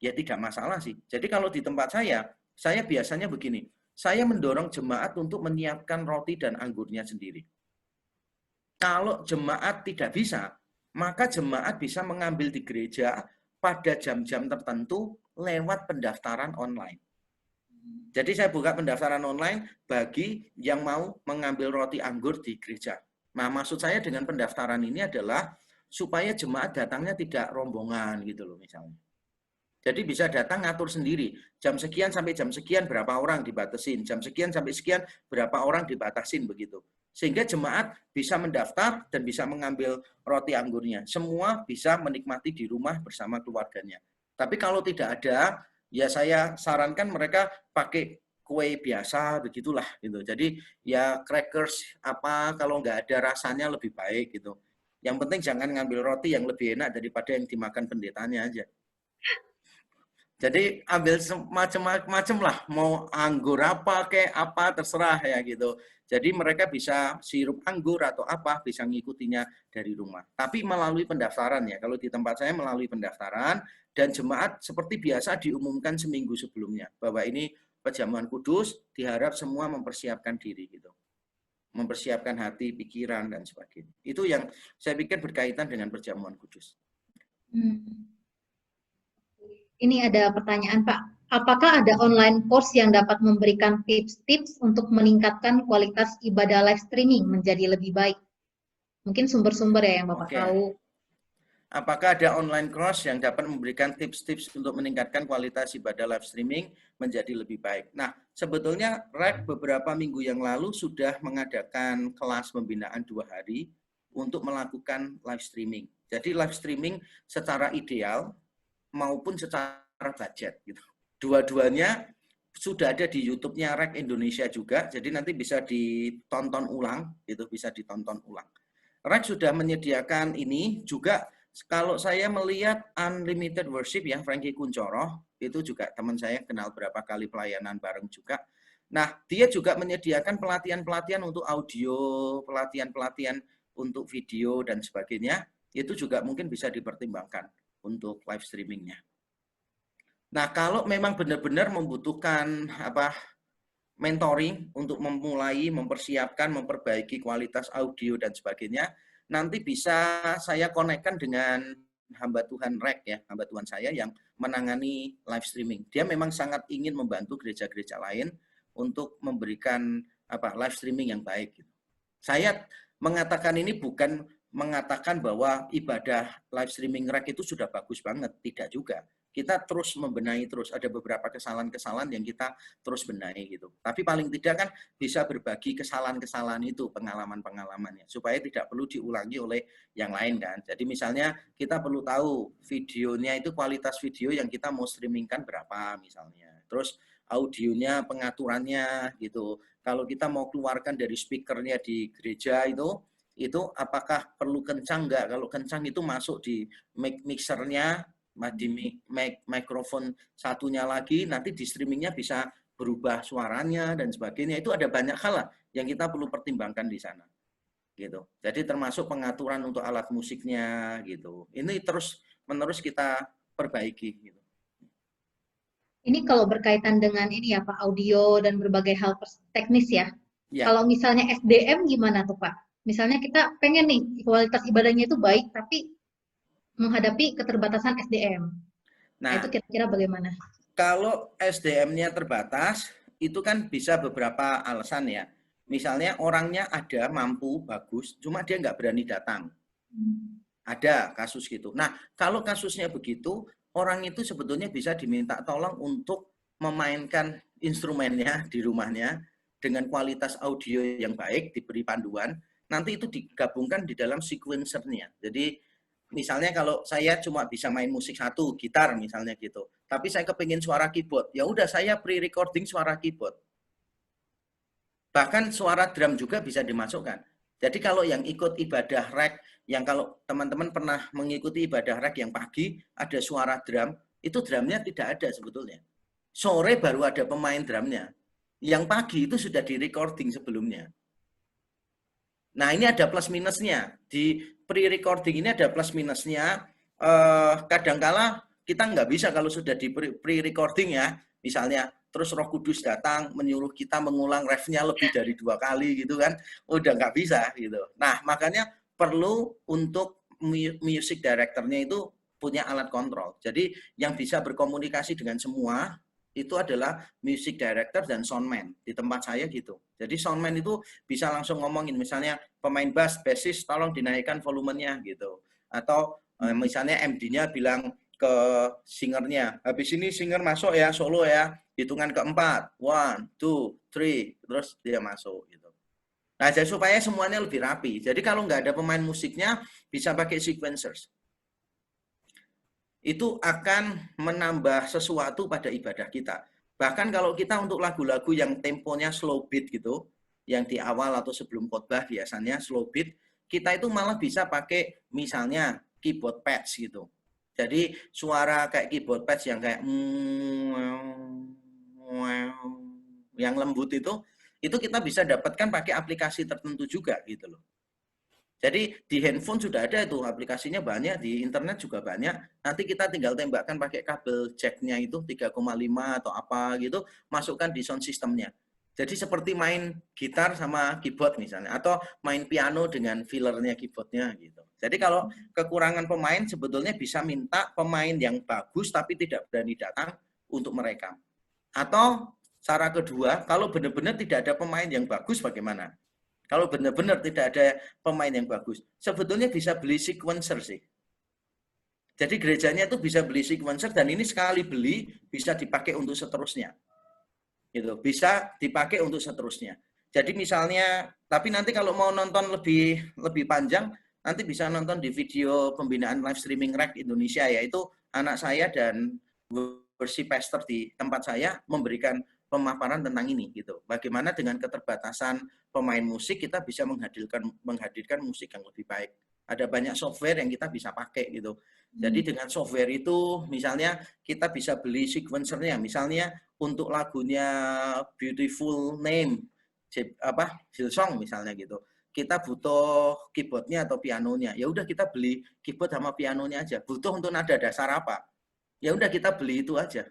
ya tidak masalah sih. Jadi kalau di tempat saya biasanya begini, saya mendorong jemaat untuk menyiapkan roti dan anggurnya sendiri. Kalau jemaat tidak bisa, maka jemaat bisa mengambil di gereja pada jam-jam tertentu lewat pendaftaran online. Jadi saya buka pendaftaran online bagi yang mau mengambil roti anggur di gereja. Nah, maksud saya dengan pendaftaran ini adalah supaya jemaat datangnya tidak rombongan gitu loh misalnya. Jadi bisa datang ngatur sendiri. Jam sekian sampai jam sekian berapa orang dibatasin. Jam sekian sampai sekian berapa orang dibatasin begitu. Sehingga jemaat bisa mendaftar dan bisa mengambil roti anggurnya. Semua bisa menikmati di rumah bersama keluarganya. Tapi kalau tidak ada, ya saya sarankan mereka pakai kue biasa begitulah gitu. Jadi ya crackers apa kalau nggak ada rasanya lebih baik gitu. Yang penting jangan ngambil roti yang lebih enak daripada yang dimakan pendetanya aja. Jadi ambil macam-macam lah, mau anggur apa kayak apa terserah ya gitu. Jadi mereka bisa sirup anggur atau apa bisa ngikutinya dari rumah. Tapi melalui pendaftaran ya. Kalau di tempat saya melalui pendaftaran dan jemaat seperti biasa diumumkan seminggu sebelumnya bahwa ini perjamuan kudus, diharap semua mempersiapkan diri gitu. Mempersiapkan hati, pikiran dan sebagainya. Itu yang saya pikir berkaitan dengan perjamuan kudus. Ini ada pertanyaan, Pak. Apakah ada online course yang dapat memberikan tips-tips untuk meningkatkan kualitas ibadah live streaming menjadi lebih baik? Mungkin sumber-sumber ya yang Bapak tahu. Apakah ada online course yang dapat memberikan tips-tips untuk meningkatkan kualitas ibadah live streaming menjadi lebih baik? Nah, sebetulnya REK beberapa minggu yang lalu sudah mengadakan kelas pembinaan 2 hari untuk melakukan live streaming. Jadi live streaming secara ideal maupun secara budget gitu. Dua-duanya sudah ada di YouTube-nya REK Indonesia juga, jadi nanti bisa ditonton ulang, gitu, bisa ditonton ulang. REK sudah menyediakan ini juga. Kalau saya melihat Unlimited Worship ya, Frankie Kuncoro, itu juga teman saya kenal berapa kali pelayanan bareng juga. Nah, dia juga menyediakan pelatihan-pelatihan untuk audio, pelatihan-pelatihan untuk video dan sebagainya. Itu juga mungkin bisa dipertimbangkan untuk live streamingnya. Nah, kalau memang benar-benar membutuhkan mentoring untuk memulai, mempersiapkan, memperbaiki kualitas audio dan sebagainya, nanti bisa saya konekkan dengan hamba Tuhan REK ya, hamba Tuhan saya yang menangani live streaming. Dia memang sangat ingin membantu gereja-gereja lain untuk memberikan live streaming yang baik. Saya mengatakan ini bukan mengatakan bahwa ibadah live streaming REK itu sudah bagus banget, tidak juga. Kita terus membenahi terus, ada beberapa kesalahan-kesalahan yang kita terus benahi gitu. Tapi paling tidak kan bisa berbagi kesalahan-kesalahan itu, pengalaman-pengalamannya, supaya tidak perlu diulangi oleh yang lain kan. Jadi misalnya kita perlu tahu videonya itu kualitas video yang kita mau streamingkan berapa misalnya. Terus audionya, pengaturannya gitu. Kalau kita mau keluarkan dari speakernya di gereja itu apakah perlu kencang nggak? Kalau kencang itu masuk di mixernya, di mikrofon satunya lagi, nanti di streamingnya bisa berubah suaranya dan sebagainya. Itu ada banyak hal lah yang kita perlu pertimbangkan di sana. Gitu. Jadi termasuk pengaturan untuk alat musiknya gitu. Ini terus-menerus kita perbaiki gitu. Ini kalau berkaitan dengan ini ya Pak, audio dan berbagai hal teknis ya. Kalau misalnya SDM gimana tuh Pak? Misalnya kita pengen nih kualitas ibadahnya itu baik, tapi menghadapi keterbatasan SDM. Nah, itu kira-kira bagaimana? Kalau SDM-nya terbatas, itu kan bisa beberapa alasan ya. Misalnya orangnya ada, mampu, bagus, cuma dia nggak berani datang. Ada kasus gitu. Nah, kalau kasusnya begitu, orang itu sebetulnya bisa diminta tolong untuk memainkan instrumennya di rumahnya dengan kualitas audio yang baik, diberi panduan, nanti itu digabungkan di dalam sequencernya. Jadi misalnya kalau saya cuma bisa main musik satu, gitar misalnya gitu, tapi saya kepingin suara keyboard, ya udah saya pre-recording suara keyboard. Bahkan suara drum juga bisa dimasukkan. Jadi kalau yang ikut ibadah rek, yang kalau teman-teman pernah mengikuti ibadah rek yang pagi, ada suara drum, itu drumnya tidak ada sebetulnya. Sore baru ada pemain drumnya. Yang pagi itu sudah di-recording sebelumnya. Nah, ini ada plus minusnya. Di pre-recording ini ada plus minusnya. Kadangkala kita nggak bisa kalau sudah di pre-recording ya, misalnya terus Roh Kudus datang menyuruh kita mengulang refnya lebih dari 2 kali gitu kan, udah nggak bisa gitu. Nah, makanya perlu untuk music director-nya itu punya alat kontrol. Jadi yang bisa berkomunikasi dengan semua itu adalah music director dan soundman. Di tempat saya gitu. Jadi soundman itu bisa langsung ngomongin, misalnya pemain bass, bassist tolong dinaikkan volumenya gitu. Atau misalnya MD-nya bilang ke singernya, habis ini singer masuk ya, solo ya, hitungan keempat, 1, 2, 3, terus dia masuk gitu. Nah, jadi supaya semuanya lebih rapi. Jadi kalau nggak ada pemain musiknya, bisa pakai sequencers. Itu akan menambah sesuatu pada ibadah kita. Bahkan kalau kita untuk lagu-lagu yang temponya slow beat gitu, yang di awal atau sebelum khotbah biasanya slow beat, kita itu malah bisa pakai misalnya keyboard pads gitu. Jadi suara kayak keyboard pads yang kayak yang lembut itu kita bisa dapatkan pakai aplikasi tertentu juga gitu loh. Jadi di handphone sudah ada itu aplikasinya banyak, di internet juga banyak. Nanti kita tinggal tembakkan pakai kabel jack-nya itu 3,5 atau apa gitu, masukkan di sound systemnya. Jadi seperti main gitar sama keyboard misalnya, atau main piano dengan fillernya keyboardnya gitu. Jadi kalau kekurangan pemain sebetulnya bisa minta pemain yang bagus tapi tidak berani datang untuk merekam. Atau cara kedua, kalau benar-benar tidak ada pemain yang bagus bagaimana? Kalau benar-benar tidak ada pemain yang bagus, sebetulnya bisa beli sequencer sih. Jadi gerejanya itu bisa beli sequencer dan ini sekali beli bisa dipakai untuk seterusnya. Gitu, bisa dipakai untuk seterusnya. Jadi misalnya, tapi nanti kalau mau nonton lebih panjang, nanti bisa nonton di video pembinaan live streaming REK Indonesia, yaitu anak saya dan worship pastor di tempat saya memberikan pemaparan tentang ini gitu. Bagaimana dengan keterbatasan pemain musik kita bisa menghadirkan musik yang lebih baik. Ada banyak software yang kita bisa pakai gitu. Jadi dengan software itu misalnya kita bisa beli sequencernya. Misalnya untuk lagunya Beautiful Name Hillsong misalnya gitu. Kita butuh keyboardnya atau pianonya. Ya udah kita beli keyboard sama pianonya aja. Butuh untuk nada dasar apa? Ya udah kita beli itu aja.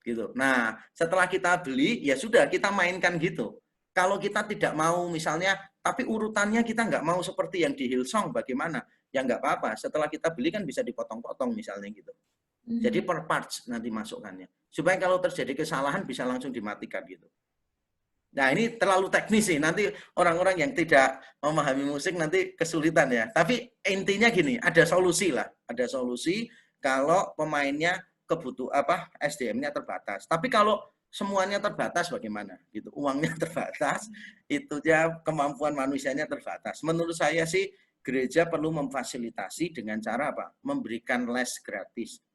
Gitu. Nah, setelah kita beli, ya sudah kita mainkan gitu. Kalau kita tidak mau misalnya, tapi urutannya kita nggak mau seperti yang di Hillsong, bagaimana? Ya nggak apa-apa. Setelah kita beli kan bisa dipotong-potong misalnya gitu. Jadi per parts nanti masukkannya. Supaya kalau terjadi kesalahan bisa langsung dimatikan gitu. Nah ini terlalu teknis sih. Nanti orang-orang yang tidak memahami musik nanti kesulitan ya. Tapi intinya gini, ada solusi lah. Ada solusi kalau pemainnya SDM-nya terbatas. Tapi kalau semuanya terbatas bagaimana? Gitu. Uangnya terbatas, itu ya kemampuan manusianya terbatas. Menurut saya sih gereja perlu memfasilitasi dengan cara apa? Memberikan les gratis.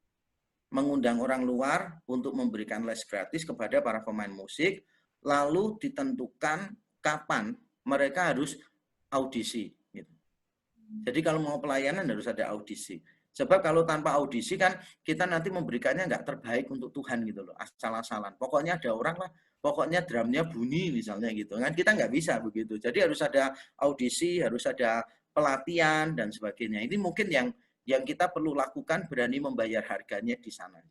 Mengundang orang luar untuk memberikan les gratis kepada para pemain musik, lalu ditentukan kapan mereka harus audisi. Gitu. Jadi kalau mau pelayanan harus ada audisi. Sebab kalau tanpa audisi kan kita nanti memberikannya nggak terbaik untuk Tuhan gitu loh, asal-asalan. Pokoknya ada orang lah, pokoknya drumnya bunyi misalnya gitu kan, kita nggak bisa begitu. Jadi harus ada audisi, harus ada pelatihan dan sebagainya. Ini mungkin yang kita perlu lakukan, berani membayar harganya di sana.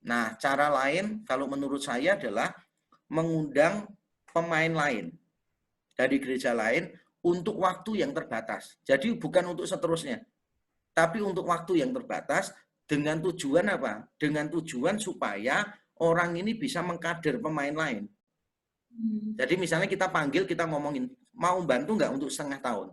Nah, cara lain kalau menurut saya adalah mengundang pemain lain dari gereja lain untuk waktu yang terbatas. Jadi bukan untuk seterusnya, tapi untuk waktu yang terbatas dengan tujuan apa? Dengan tujuan supaya orang ini bisa mengkader pemain lain. Jadi misalnya kita panggil, kita ngomongin, mau bantu nggak untuk setengah tahun?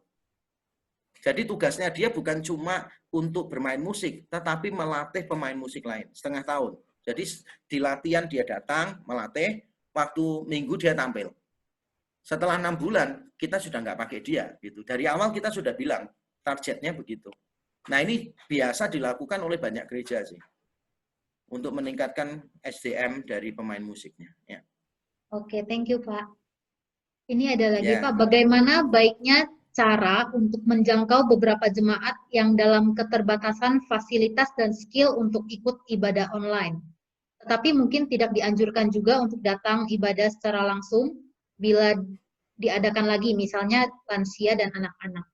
Jadi tugasnya dia bukan cuma untuk bermain musik, tetapi melatih pemain musik lain setengah tahun. Jadi di latihan dia datang, melatih, waktu minggu dia tampil. Setelah 6 bulan kita sudah nggak pakai dia gitu. Dari awal kita sudah bilang targetnya begitu. Nah ini biasa dilakukan oleh banyak gereja sih untuk meningkatkan SDM dari pemain musiknya. Ya. Oke, thank you Pak. Ini ada lagi Ya. Pak, bagaimana baiknya cara untuk menjangkau beberapa jemaat yang dalam keterbatasan fasilitas dan skill untuk ikut ibadah online. Tetapi mungkin tidak dianjurkan juga untuk datang ibadah secara langsung bila diadakan lagi, misalnya lansia dan anak-anak.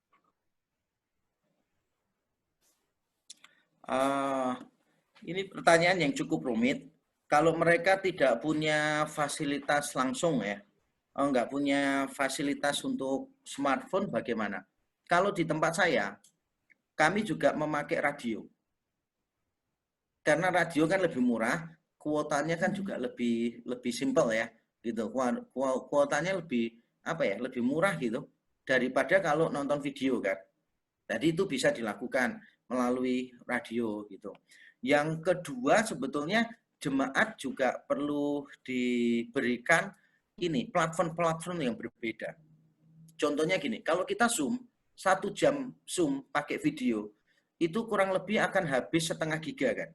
Ini pertanyaan yang cukup rumit. Kalau mereka tidak punya fasilitas langsung ya, nggak punya fasilitas untuk smartphone bagaimana? Kalau di tempat saya, kami juga memakai radio. Karena radio kan lebih murah, kuotanya kan juga lebih simple ya, gitu. Kuotanya lebih apa ya, lebih murah gitu daripada kalau nonton video kan. Jadi itu bisa dilakukan melalui radio gitu. Yang kedua sebetulnya jemaat juga perlu diberikan ini platform-platform yang berbeda. Contohnya gini, kalau kita Zoom, 1 jam Zoom pakai video, itu kurang lebih akan habis setengah giga kan.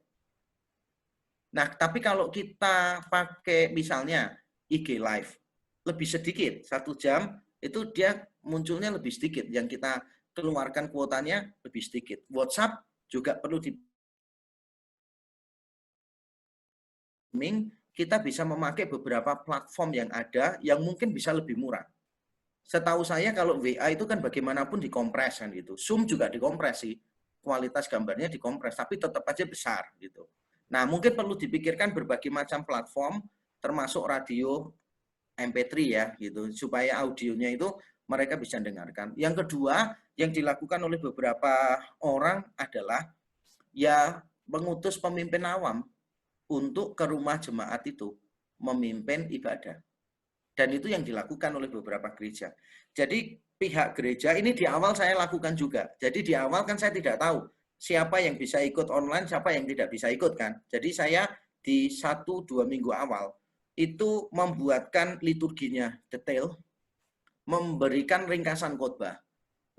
Nah, tapi kalau kita pakai misalnya IG Live, lebih sedikit, 1 jam, itu dia munculnya lebih sedikit. Yang kita keluarkan kuotanya lebih sedikit. WhatsApp juga perlu di kita bisa memakai beberapa platform yang ada yang mungkin bisa lebih murah. Setahu saya kalau WA itu kan bagaimanapun dikompres kan gitu. Zoom juga dikompresi, kualitas gambarnya dikompres, tapi tetap aja besar gitu. Nah, mungkin perlu dipikirkan berbagai macam platform, termasuk radio MP3 ya gitu, supaya audionya itu mereka bisa dengarkan. Yang kedua, yang dilakukan oleh beberapa orang adalah ya mengutus pemimpin awam untuk ke rumah jemaat itu memimpin ibadah. Dan itu yang dilakukan oleh beberapa gereja. Jadi pihak gereja ini di awal saya lakukan juga. Jadi di awal kan saya tidak tahu siapa yang bisa ikut online, siapa yang tidak bisa ikut kan. Jadi saya di 1-2 minggu awal itu membuatkan liturginya detail, memberikan ringkasan khotbah.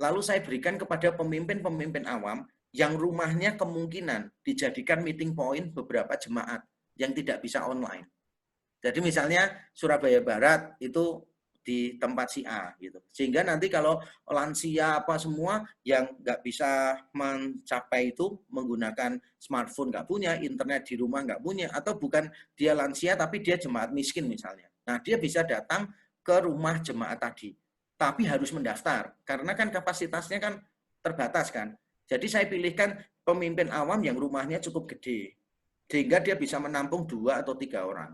Lalu saya berikan kepada pemimpin-pemimpin awam yang rumahnya kemungkinan dijadikan meeting point beberapa jemaat yang tidak bisa online. Jadi misalnya Surabaya Barat itu di tempat si A gitu. Sehingga nanti kalau lansia apa semua yang nggak bisa mencapai itu menggunakan smartphone nggak punya, internet di rumah nggak punya, atau bukan dia lansia tapi dia jemaat miskin misalnya. Nah dia bisa datang ke rumah jemaat tadi. Tapi harus mendaftar karena kan kapasitasnya kan terbatas kan. Jadi saya pilihkan pemimpin awam yang rumahnya cukup gede sehingga dia bisa menampung 2 atau 3 orang.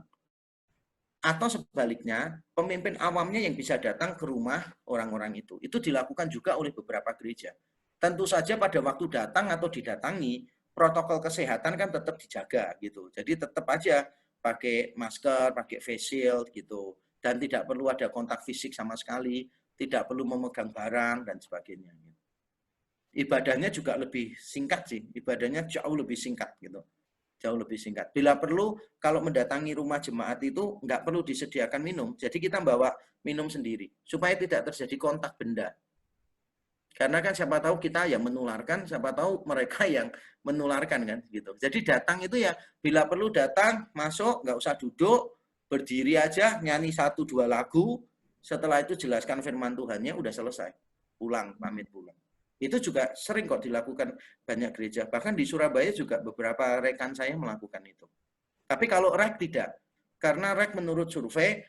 Atau sebaliknya, pemimpin awamnya yang bisa datang ke rumah orang-orang itu. Itu dilakukan juga oleh beberapa gereja. Tentu saja pada waktu datang atau didatangi, protokol kesehatan kan tetap dijaga gitu. Jadi tetap aja pakai masker, pakai face shield gitu. Dan tidak perlu ada kontak fisik sama sekali, tidak perlu memegang barang dan sebagainya. Ibadahnya juga lebih singkat sih, ibadahnya jauh lebih singkat gitu. Jauh lebih singkat. Bila perlu, kalau mendatangi rumah jemaat itu nggak perlu disediakan minum. Jadi kita bawa minum sendiri. Supaya tidak terjadi kontak benda. Karena kan siapa tahu kita yang menularkan, siapa tahu mereka yang menularkan kan gitu. Jadi datang itu ya, bila perlu datang, masuk, nggak usah duduk, berdiri aja, nyanyi 1-2 lagu, setelah itu jelaskan firman Tuhannya, udah selesai. Pulang, pamit pulang. Itu juga sering kok dilakukan banyak gereja. Bahkan di Surabaya juga beberapa rekan saya melakukan itu. Tapi kalau REK tidak. Karena REK menurut survei,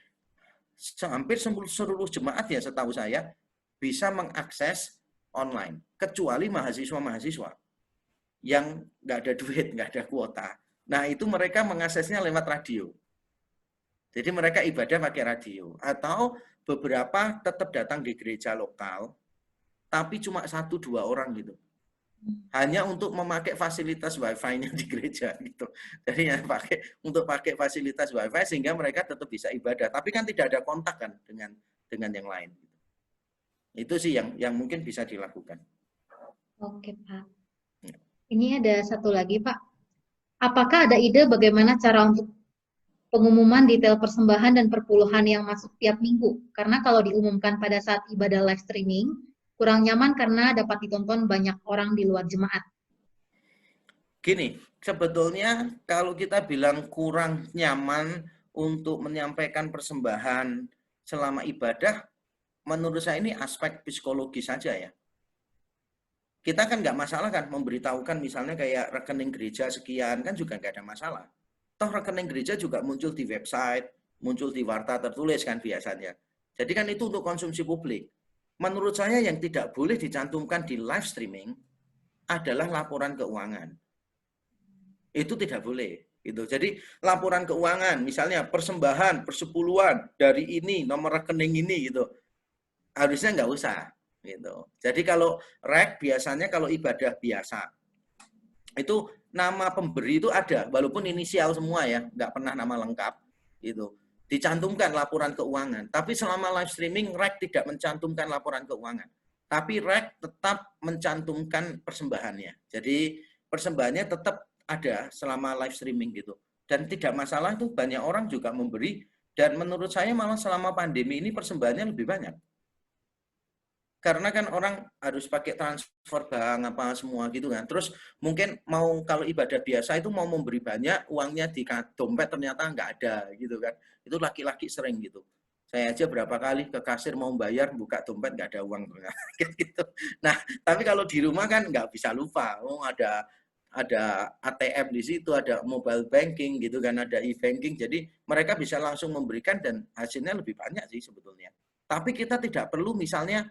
hampir seluruh jemaat ya setahu saya, bisa mengakses online. Kecuali mahasiswa-mahasiswa yang nggak ada duit, nggak ada kuota. Nah itu mereka mengaksesnya lewat radio. Jadi mereka ibadah pakai radio. Atau beberapa tetap datang di gereja lokal, tapi cuma 1-2 orang gitu. Hanya untuk memakai fasilitas wifi-nya di gereja gitu. Jadi ya untuk pakai fasilitas wifi sehingga mereka tetap bisa ibadah. Tapi kan tidak ada kontak kan dengan yang lain. Itu sih yang mungkin bisa dilakukan. Oke, Pak. Ini ada satu lagi, Pak. Apakah ada ide bagaimana cara untuk pengumuman detail persembahan dan perpuluhan yang masuk tiap minggu. Karena kalau diumumkan pada saat ibadah live streaming, kurang nyaman karena dapat ditonton banyak orang di luar jemaat. Gini, sebetulnya kalau kita bilang kurang nyaman untuk menyampaikan persembahan selama ibadah, menurut saya ini aspek psikologis saja ya. Kita kan nggak masalah kan memberitahukan misalnya kayak rekening gereja sekian, kan juga nggak ada masalah. Toh rekening gereja juga muncul di website, muncul di warta tertulis kan biasanya. Jadi kan itu untuk konsumsi publik. Menurut saya yang tidak boleh dicantumkan di live streaming adalah laporan keuangan. Itu tidak boleh. Gitu. Jadi laporan keuangan, misalnya persembahan, persepuluhan dari ini, nomor rekening ini gitu. Harusnya nggak usah. Gitu. Jadi kalau rek biasanya kalau ibadah biasa, itu nama pemberi itu ada, walaupun inisial semua ya, nggak pernah nama lengkap. Gitu. Dicantumkan laporan keuangan. Tapi selama live streaming, rek tidak mencantumkan laporan keuangan. Tapi rek tetap mencantumkan persembahannya. Jadi persembahannya tetap ada selama live streaming gitu. Dan tidak masalah itu banyak orang juga memberi. Dan menurut saya malah selama pandemi ini persembahannya lebih banyak. Karena kan orang harus pakai transfer bank apa semua gitu kan. Terus mungkin mau kalau ibadah biasa itu mau memberi banyak, uangnya di dompet ternyata nggak ada gitu kan. Itu laki-laki sering gitu. Saya aja berapa kali ke kasir mau bayar, buka dompet nggak ada uang gitu. Nah, tapi kalau di rumah kan nggak bisa lupa. Oh, ada ATM di situ, ada mobile banking gitu kan, ada e-banking. Jadi mereka bisa langsung memberikan dan hasilnya lebih banyak sih sebetulnya. Tapi kita tidak perlu misalnya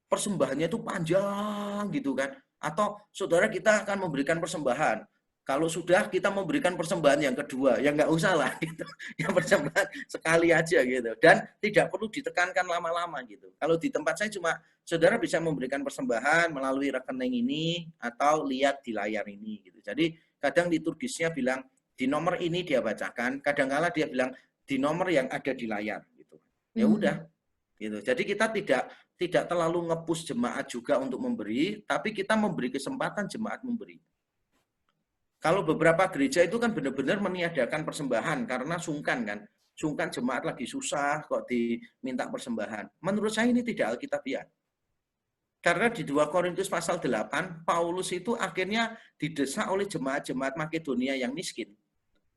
persembahannya itu panjang gitu kan. Atau saudara kita akan memberikan persembahan. Kalau sudah kita memberikan persembahan yang kedua, ya nggak usah lah gitu. Yang persembahan sekali aja gitu. Dan tidak perlu ditekankan lama-lama gitu. Kalau di tempat saya cuma saudara bisa memberikan persembahan melalui rekening ini atau lihat di layar ini gitu. Jadi kadang liturgisnya bilang di nomor ini dia bacakan, kadang-kala dia bilang di nomor yang ada di layar gitu. Ya udah gitu. Jadi kita tidak terlalu nge-push jemaat juga untuk memberi, tapi kita memberi kesempatan jemaat memberi. Kalau beberapa gereja itu kan benar-benar meniadakan persembahan karena sungkan kan. Sungkan jemaat lagi susah kok diminta persembahan. Menurut saya ini tidak alkitabiah. Karena di 2 Korintus pasal 8, Paulus itu akhirnya didesak oleh jemaat-jemaat Makedonia yang miskin.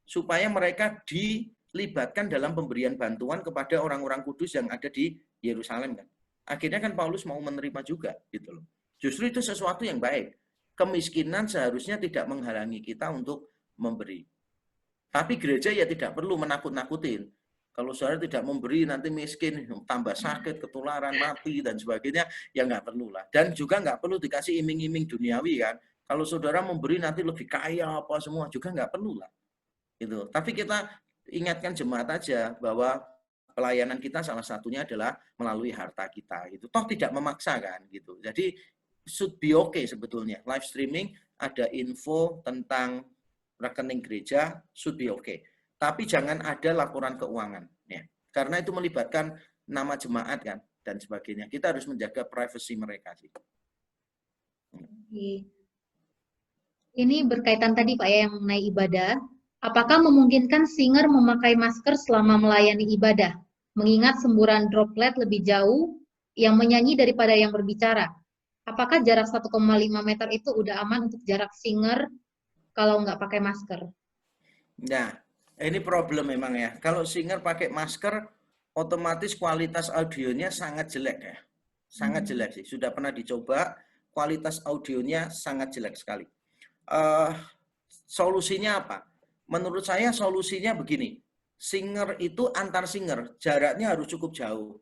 Supaya mereka dilibatkan dalam pemberian bantuan kepada orang-orang kudus yang ada di Yerusalem kan. Akhirnya kan Paulus mau menerima juga gitu loh. Justru itu sesuatu yang baik. Kemiskinan seharusnya tidak menghalangi kita untuk memberi. Tapi gereja ya tidak perlu menakut-nakutin. Kalau saudara tidak memberi nanti miskin, tambah sakit, ketularan, mati dan sebagainya, ya nggak perlu lah. Dan juga nggak perlu dikasih iming-iming duniawi kan. Kalau saudara memberi nanti lebih kaya apa semua juga nggak perlu lah. Gitu. Tapi kita ingatkan jemaat aja bahwa pelayanan kita salah satunya adalah melalui harta kita gitu. Toh tidak memaksa kan gitu. Jadi should be okay sebetulnya. Live streaming ada info tentang rekening gereja should be okay. Tapi jangan ada laporan keuangan ya. Karena itu melibatkan nama jemaat kan dan sebagainya. Kita harus menjaga privasi mereka sih. Ini berkaitan tadi Pak ya yang mengenai ibadah. Apakah memungkinkan singer memakai masker selama melayani ibadah? Mengingat semburan droplet lebih jauh yang menyanyi daripada yang berbicara. Apakah jarak 1,5 meter itu udah aman untuk jarak singer kalau nggak pakai masker? Nah, ini problem memang ya. Kalau singer pakai masker, otomatis kualitas audionya sangat jelek ya. Sangat jelek sih. Sudah pernah dicoba, kualitas audionya sangat jelek sekali. Solusinya apa? Menurut saya solusinya begini. Singer itu antar singer, jaraknya harus cukup jauh.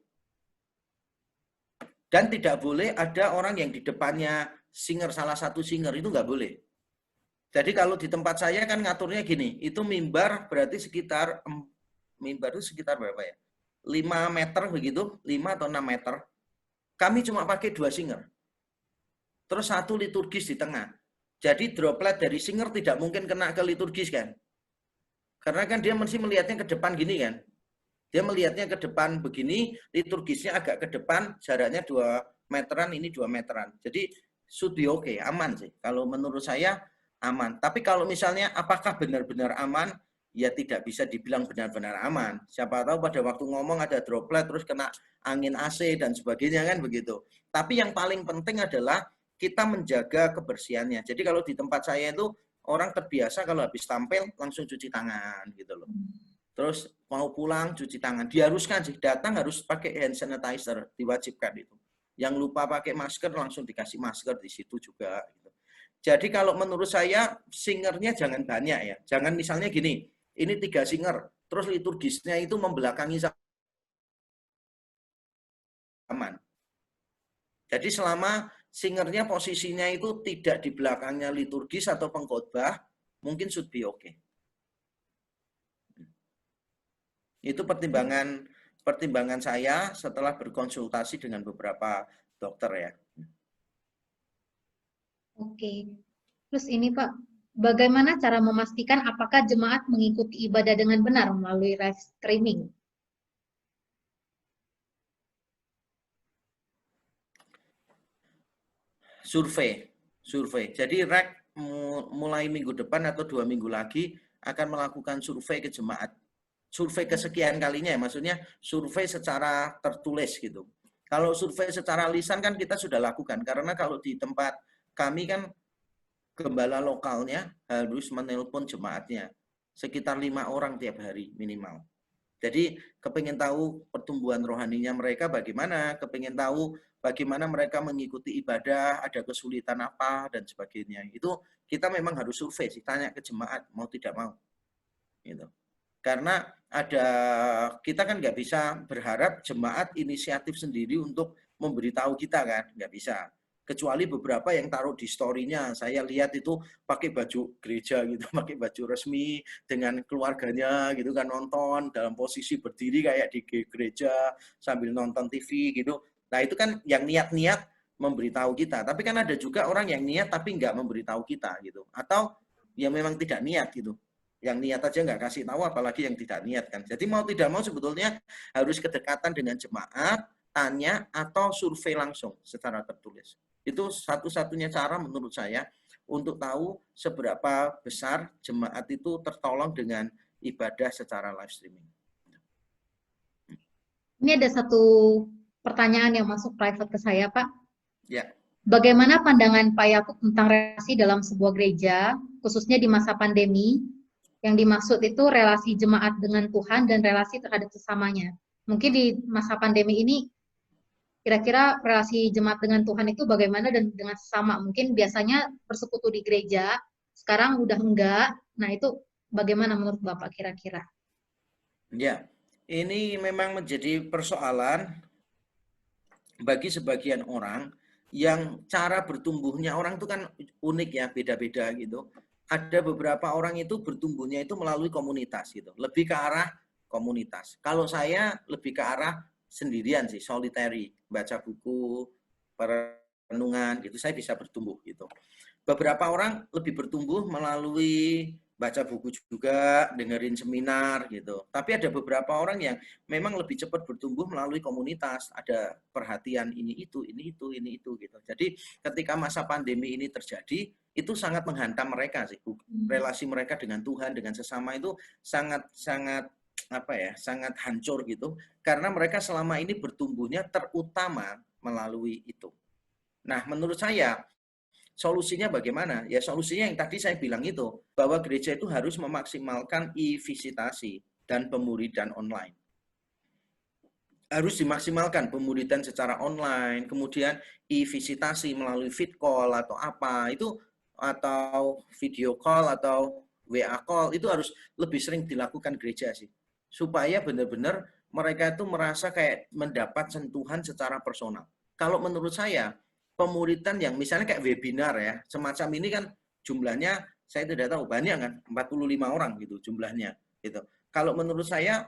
Dan tidak boleh ada orang yang di depannya singer, salah satu singer, itu nggak boleh. Jadi kalau di tempat saya kan ngaturnya gini, itu mimbar berarti sekitar, mimbar itu sekitar berapa ya? 5 meter begitu, 5 atau 6 meter. Kami cuma pakai 2 singer. Terus 1 liturgis di tengah. Jadi droplet dari singer tidak mungkin kena ke liturgis kan? Karena kan dia mesti melihatnya ke depan gini kan. Dia melihatnya ke depan begini, liturgisnya agak ke depan, jaraknya 2 meteran, ini 2 meteran. Jadi should be okay, aman sih. Kalau menurut saya aman. Tapi kalau misalnya apakah benar-benar aman? ya tidak bisa dibilang benar-benar aman. Siapa tahu pada waktu ngomong ada droplet terus kena angin AC dan sebagainya kan begitu. Tapi yang paling penting adalah kita menjaga kebersihannya. Jadi kalau di tempat saya itu orang terbiasa kalau habis tampil langsung cuci tangan gitu loh. Terus mau pulang cuci tangan. Diharuskan sih, datang harus pakai hand sanitizer, diwajibkan itu. Yang lupa pakai masker langsung dikasih masker di situ juga gitu. Jadi kalau menurut saya singernya jangan banyak ya. Jangan misalnya gini, ini 3 singer, terus liturgisnya itu membelakangi aman. Jadi selama singernya posisinya itu tidak di belakangnya liturgis atau pengkhotbah, mungkin should be okay. Itu pertimbangan saya setelah berkonsultasi dengan beberapa dokter ya. Oke. Terus ini Pak, bagaimana cara memastikan apakah jemaat mengikuti ibadah dengan benar melalui live streaming? Survei. Jadi REK mulai minggu depan atau 2 minggu lagi akan melakukan survei ke jemaat. Survei kesekian kalinya ya, maksudnya survei secara tertulis gitu. Kalau survei secara lisan kan kita sudah lakukan, karena kalau di tempat kami kan gembala lokalnya harus menelpon jemaatnya sekitar 5 orang tiap hari minimal. Jadi kepingin tahu pertumbuhan rohaninya mereka bagaimana, kepingin tahu bagaimana mereka mengikuti ibadah, ada kesulitan apa dan sebagainya. Itu kita memang harus survei sih, tanya ke jemaat mau tidak mau. Gitu. Karena kita kan nggak bisa berharap jemaat inisiatif sendiri untuk memberitahu kita kan, nggak bisa. Kecuali beberapa yang taruh di story-nya, saya lihat itu pakai baju gereja gitu, pakai baju resmi dengan keluarganya gitu kan, nonton dalam posisi berdiri kayak di gereja sambil nonton TV gitu. Nah itu kan yang niat-niat memberitahu kita. Tapi kan ada juga orang yang niat tapi nggak memberitahu kita gitu. Atau yang memang tidak niat gitu. Yang niat aja nggak kasih tahu, apalagi yang tidak niat kan. Jadi mau tidak mau sebetulnya harus kedekatan dengan jemaat, tanya atau survei langsung secara tertulis. Itu satu-satunya cara menurut saya untuk tahu seberapa besar jemaat itu tertolong dengan ibadah secara live streaming. Ini ada satu pertanyaan yang masuk private ke saya, Pak. Ya. Bagaimana pandangan Pak Yakub tentang relasi dalam sebuah gereja, khususnya di masa pandemi? Yang dimaksud itu relasi jemaat dengan Tuhan dan relasi terhadap sesamanya. Mungkin di masa pandemi ini, kira-kira relasi jemaat dengan Tuhan itu bagaimana dan dengan sesama? Mungkin biasanya bersekutu di gereja, sekarang udah enggak. Nah itu bagaimana menurut Bapak kira-kira? Ya, ini memang menjadi persoalan bagi sebagian orang yang cara bertumbuhnya orang itu kan unik ya, beda-beda gitu. Ada beberapa orang itu bertumbuhnya itu melalui komunitas gitu, lebih ke arah komunitas. Kalau saya lebih ke arah sendirian sih, solitary, baca buku, perenungan gitu, saya bisa bertumbuh gitu. Beberapa orang lebih bertumbuh melalui baca buku juga, dengerin seminar gitu. Tapi ada beberapa orang yang memang lebih cepat bertumbuh melalui komunitas, ada perhatian ini itu gitu. Jadi ketika masa pandemi ini terjadi, itu sangat menghantam mereka sih. Relasi mereka dengan Tuhan, dengan sesama itu sangat sangat hancur gitu. Karena mereka selama ini bertumbuhnya terutama melalui itu. Nah, menurut saya solusinya bagaimana? Ya solusinya yang tadi saya bilang itu, bahwa gereja itu harus memaksimalkan e-visitasi dan pemuridan online. Harus dimaksimalkan pemuridan secara online, kemudian e-visitasi melalui feed call atau apa, itu atau video call atau WA call, itu harus lebih sering dilakukan gereja sih. Supaya benar-benar mereka itu merasa kayak mendapat sentuhan secara personal. Kalau menurut saya, pemuridan yang misalnya kayak webinar ya, semacam ini kan jumlahnya saya tidak tahu banyak kan, 45 orang gitu jumlahnya gitu. Kalau menurut saya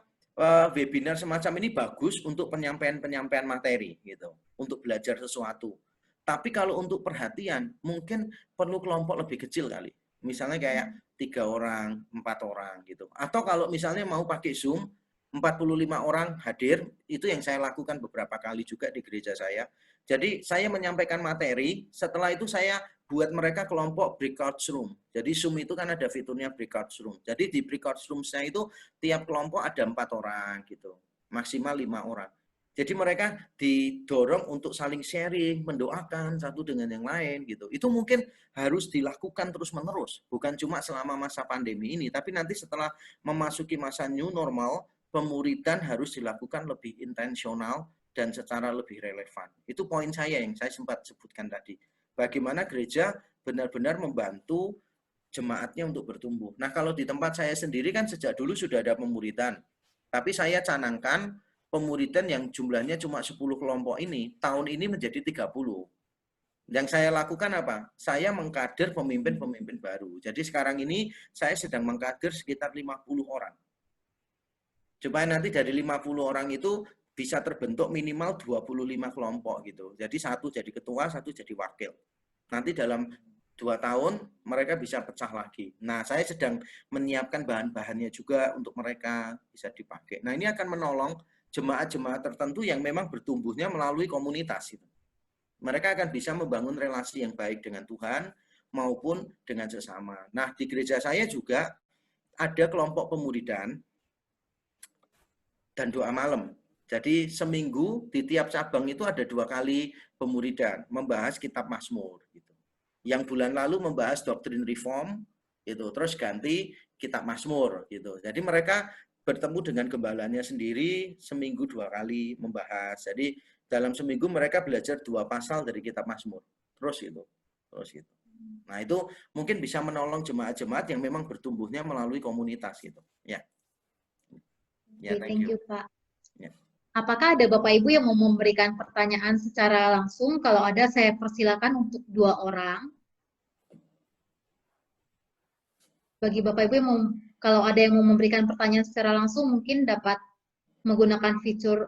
webinar semacam ini bagus untuk penyampaian materi gitu, untuk belajar sesuatu. Tapi kalau untuk perhatian mungkin perlu kelompok lebih kecil kali. Misalnya kayak 3 orang, 4 orang gitu. Atau kalau misalnya mau pakai Zoom 45 orang hadir, itu yang saya lakukan beberapa kali juga di gereja saya. Jadi saya menyampaikan materi, setelah itu saya buat mereka kelompok breakout room. Jadi Zoom itu kan ada fiturnya breakout room. Jadi di breakout room-nya itu tiap kelompok ada 4 orang gitu, maksimal 5 orang. Jadi mereka didorong untuk saling sharing, mendoakan satu dengan yang lain gitu. Itu mungkin harus dilakukan terus-menerus, bukan cuma selama masa pandemi ini, tapi nanti setelah memasuki masa new normal, pemuridan harus dilakukan lebih intensional dan secara lebih relevan. Itu poin saya yang saya sempat sebutkan tadi. Bagaimana gereja benar-benar membantu jemaatnya untuk bertumbuh. Nah, kalau di tempat saya sendiri kan sejak dulu sudah ada pemuridan. Tapi saya canangkan pemuridan yang jumlahnya cuma 10 kelompok ini, tahun ini menjadi 30. Yang saya lakukan apa? Saya mengkader pemimpin-pemimpin baru. Jadi sekarang ini saya sedang mengkader sekitar 50 orang. Supaya nanti dari 50 orang itu bisa terbentuk minimal 25 kelompok gitu. Jadi satu jadi ketua, satu jadi wakil. Nanti dalam 2 tahun mereka bisa pecah lagi. Nah, saya sedang menyiapkan bahan-bahannya juga untuk mereka bisa dipakai. Nah, ini akan menolong jemaat-jemaat tertentu yang memang bertumbuhnya melalui komunitas. Gitu. Mereka akan bisa membangun relasi yang baik dengan Tuhan maupun dengan sesama. Nah, di gereja saya juga ada kelompok pemuridan dan doa malam. Jadi seminggu di tiap cabang itu ada 2 kali pemuridan, membahas kitab Mazmur. Gitu. Yang bulan lalu membahas doktrin reform, gitu. Terus ganti kitab Mazmur. Gitu. Jadi mereka bertemu dengan gembalanya sendiri, seminggu 2 kali membahas. Jadi dalam seminggu mereka belajar 2 pasal dari kitab Mazmur. Terus itu. Nah itu mungkin bisa menolong jemaat-jemaat yang memang bertumbuhnya melalui komunitas. Gitu. Ya. Ya, thank you, Pak. Ya. Apakah ada Bapak Ibu yang mau memberikan pertanyaan secara langsung? Kalau ada, saya persilakan untuk 2 orang. Bagi Bapak Ibu yang mau, kalau ada yang mau memberikan pertanyaan secara langsung, mungkin dapat menggunakan fitur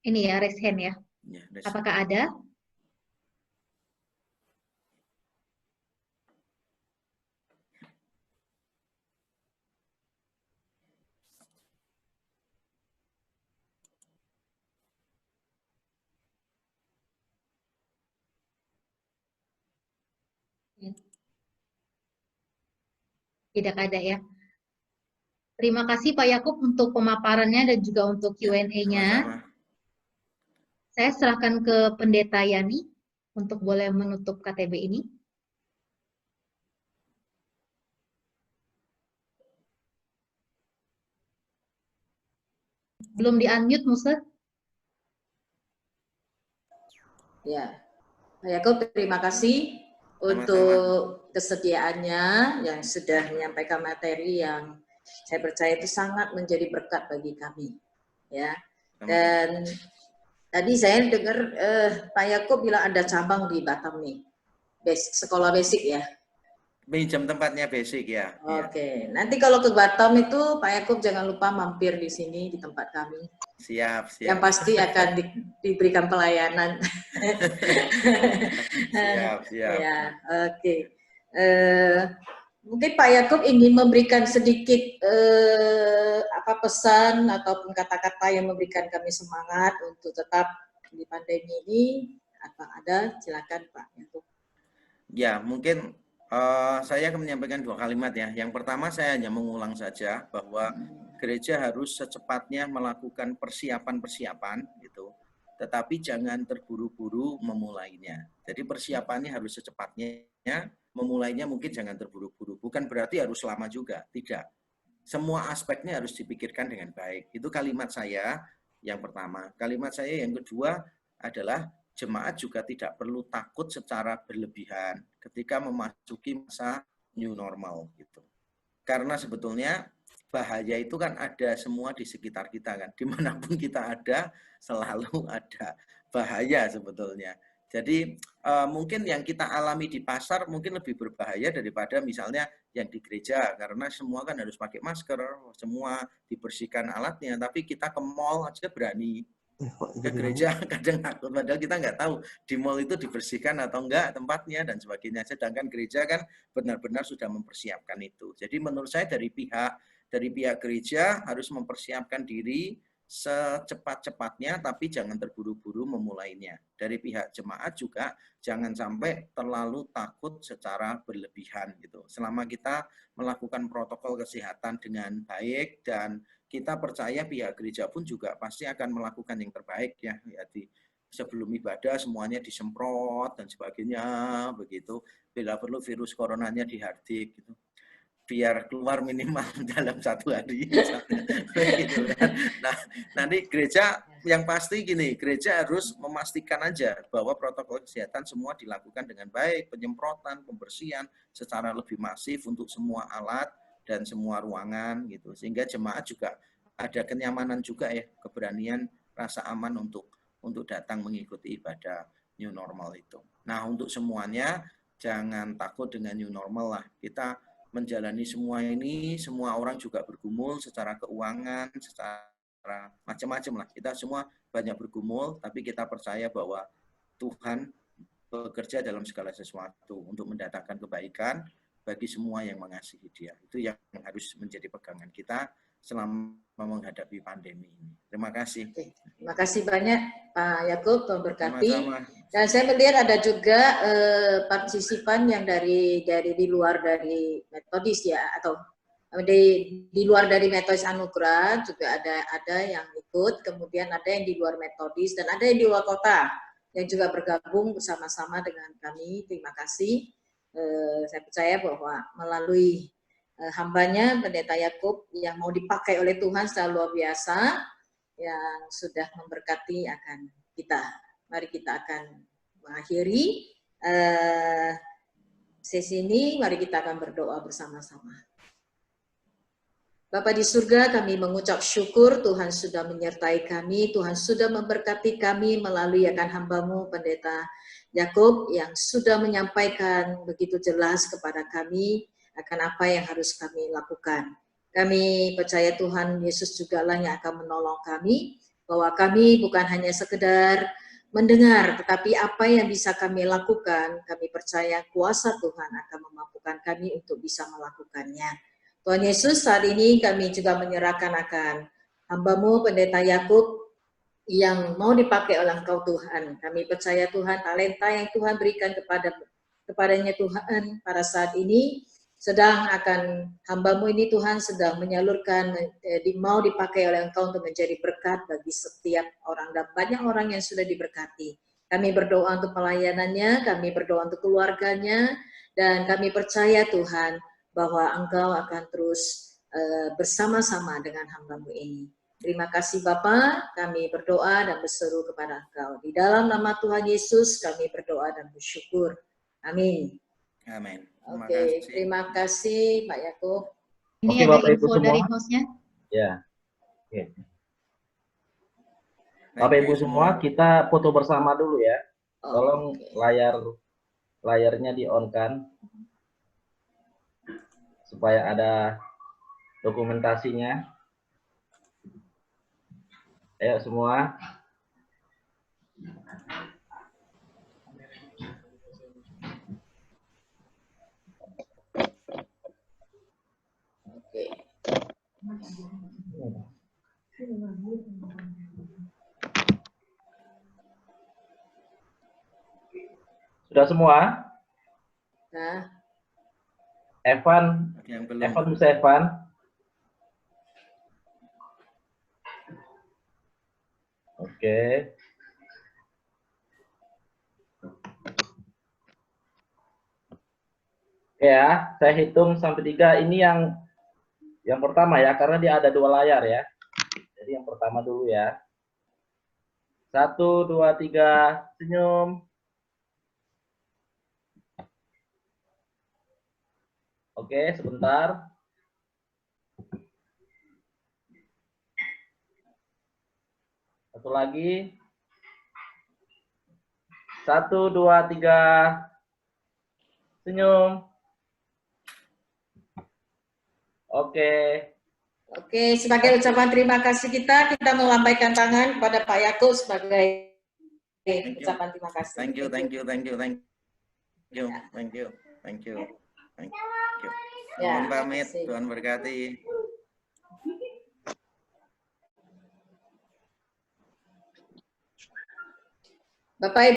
ini ya, raise hand ya. Apakah ada? Tidak ada ya. Terima kasih Pak Yakub untuk pemaparannya dan juga untuk Q&A-nya. Saya serahkan ke Pendeta Yani untuk boleh menutup KTB ini. Belum di-unmute, Musa? Ya, Pak Yakub, terima kasih untuk kesediaannya yang sudah menyampaikan materi yang saya percaya itu sangat menjadi berkat bagi kami. Ya, dan tadi saya dengar Pak Yakub bilang ada cabang di Batam nih, sekolah basic ya. Pinjam tempatnya basic ya. Oke, nanti kalau ke Batam itu Pak Yakub jangan lupa mampir di sini di tempat kami. Siap. Yang pasti akan diberikan pelayanan. Siap. Ya, oke. Mungkin Pak Yakub ingin memberikan sedikit pesan ataupun kata-kata yang memberikan kami semangat untuk tetap di pandemi ini. Apa ada? Silakan Pak Yakub. Ya, mungkin saya akan menyampaikan 2 kalimat ya. Yang pertama saya hanya mengulang saja bahwa gereja harus secepatnya melakukan persiapan-persiapan gitu. Tetapi jangan terburu-buru memulainya. Jadi persiapannya harus secepatnya, memulainya mungkin jangan terburu-buru. Bukan berarti harus lama juga, tidak. Semua aspeknya harus dipikirkan dengan baik. Itu kalimat saya yang pertama. Kalimat saya yang kedua adalah jemaat juga tidak perlu takut secara berlebihan ketika memasuki masa new normal gitu. Karena sebetulnya bahaya itu kan ada semua di sekitar kita kan. Dimanapun kita ada, selalu ada bahaya sebetulnya. Jadi mungkin yang kita alami di pasar mungkin lebih berbahaya daripada misalnya yang di gereja. Karena semua kan harus pakai masker, semua dibersihkan alatnya. Tapi kita ke mall aja berani. Ke gereja kadang takut, padahal kita nggak tahu di mall itu dibersihkan atau enggak tempatnya dan sebagainya. Sedangkan gereja kan benar-benar sudah mempersiapkan itu. Jadi menurut saya dari pihak gereja harus mempersiapkan diri secepat-cepatnya, tapi jangan terburu-buru memulainya. Dari pihak jemaat juga jangan sampai terlalu takut secara berlebihan gitu. Selama kita melakukan protokol kesehatan dengan baik dan kita percaya pihak gereja pun juga pasti akan melakukan yang terbaik ya. Jadi sebelum ibadah semuanya disemprot dan sebagainya begitu. Bila perlu virus coronanya dihardik gitu, biar keluar minimal dalam 1 hari misalnya. Begitu kan. Nah, nanti gereja yang pasti gini, gereja harus memastikan aja bahwa protokol kesehatan semua dilakukan dengan baik, penyemprotan, pembersihan secara lebih masif untuk semua alat dan semua ruangan gitu. Sehingga jemaat juga ada kenyamanan juga ya, keberanian, rasa aman untuk datang mengikuti ibadah new normal itu. Nah, untuk semuanya jangan takut dengan new normal lah. Kita menjalani semua ini, semua orang juga bergumul secara keuangan, secara macam-macam lah. Kita semua banyak bergumul, tapi kita percaya bahwa Tuhan bekerja dalam segala sesuatu untuk mendatangkan kebaikan bagi semua yang mengasihi Dia. Itu yang harus menjadi pegangan kita selama menghadapi pandemi ini. Terima kasih. Terima kasih banyak Pak Yakub, Tuhan berkati. Sama-sama. Dan saya melihat ada juga partisipan yang dari di luar dari metodis ya, atau di luar dari metodis anugerah juga ada yang ikut, kemudian ada yang di luar metodis dan ada yang di luar kota yang juga bergabung bersama-sama dengan kami. Terima kasih. Saya percaya bahwa melalui hambanya Pendeta Yakub yang mau dipakai oleh Tuhan secara luar biasa, yang sudah memberkati akan kita. Mari kita akan mengakhiri sesi ini. Mari kita akan berdoa bersama-sama. Bapa di surga, kami mengucap syukur Tuhan sudah menyertai kami, Tuhan sudah memberkati kami melalui akan hamba-Mu Pendeta Yakub yang sudah menyampaikan begitu jelas kepada kami akan apa yang harus kami lakukan. Kami percaya Tuhan Yesus juga lah yang akan menolong kami, bahwa kami bukan hanya sekedar mendengar, tetapi apa yang bisa kami lakukan, kami percaya kuasa Tuhan akan memampukan kami untuk bisa melakukannya. Tuhan Yesus, saat ini kami juga menyerahkan akan hamba-Mu Pendeta Yakub yang mau dipakai oleh Engkau Tuhan. Kami percaya Tuhan, talenta yang Tuhan berikan kepadanya Tuhan pada saat ini, sedang akan hamba-Mu ini Tuhan sedang menyalurkan, mau dipakai oleh Engkau untuk menjadi berkat bagi setiap orang dan banyak orang yang sudah diberkati. Kami berdoa untuk pelayanannya, kami berdoa untuk keluarganya, dan kami percaya Tuhan bahwa Engkau akan terus bersama-sama dengan hamba-Mu ini. Terima kasih Bapa, kami berdoa dan berseru kepada Engkau. Di dalam nama Tuhan Yesus kami berdoa dan bersyukur. Amin. Amin. Oke, terima kasih Pak Yakub. Ini ada info dari hostnya. Ya. Oke. Bapak Ibu semua, kita foto bersama dulu ya. Tolong layarnya di-on-kan supaya ada dokumentasinya. Ayo semua. Oke. Sudah semua? Nah, Evan bisa Evan? Oke. Ya, saya hitung sampai 3. Ini yang pertama ya, karena dia ada 2 layar ya. Jadi yang pertama dulu ya. 1, 2, 3, senyum. Oke, sebentar. Satu lagi. 1, 2, 3, senyum. Oke. Oke, sebagai ucapan terima kasih kita melambaikan tangan kepada Pak Yakub sebagai ucapan terima kasih. Thank you. Ya, Mohon pamit, Tuhan berkati. Bapak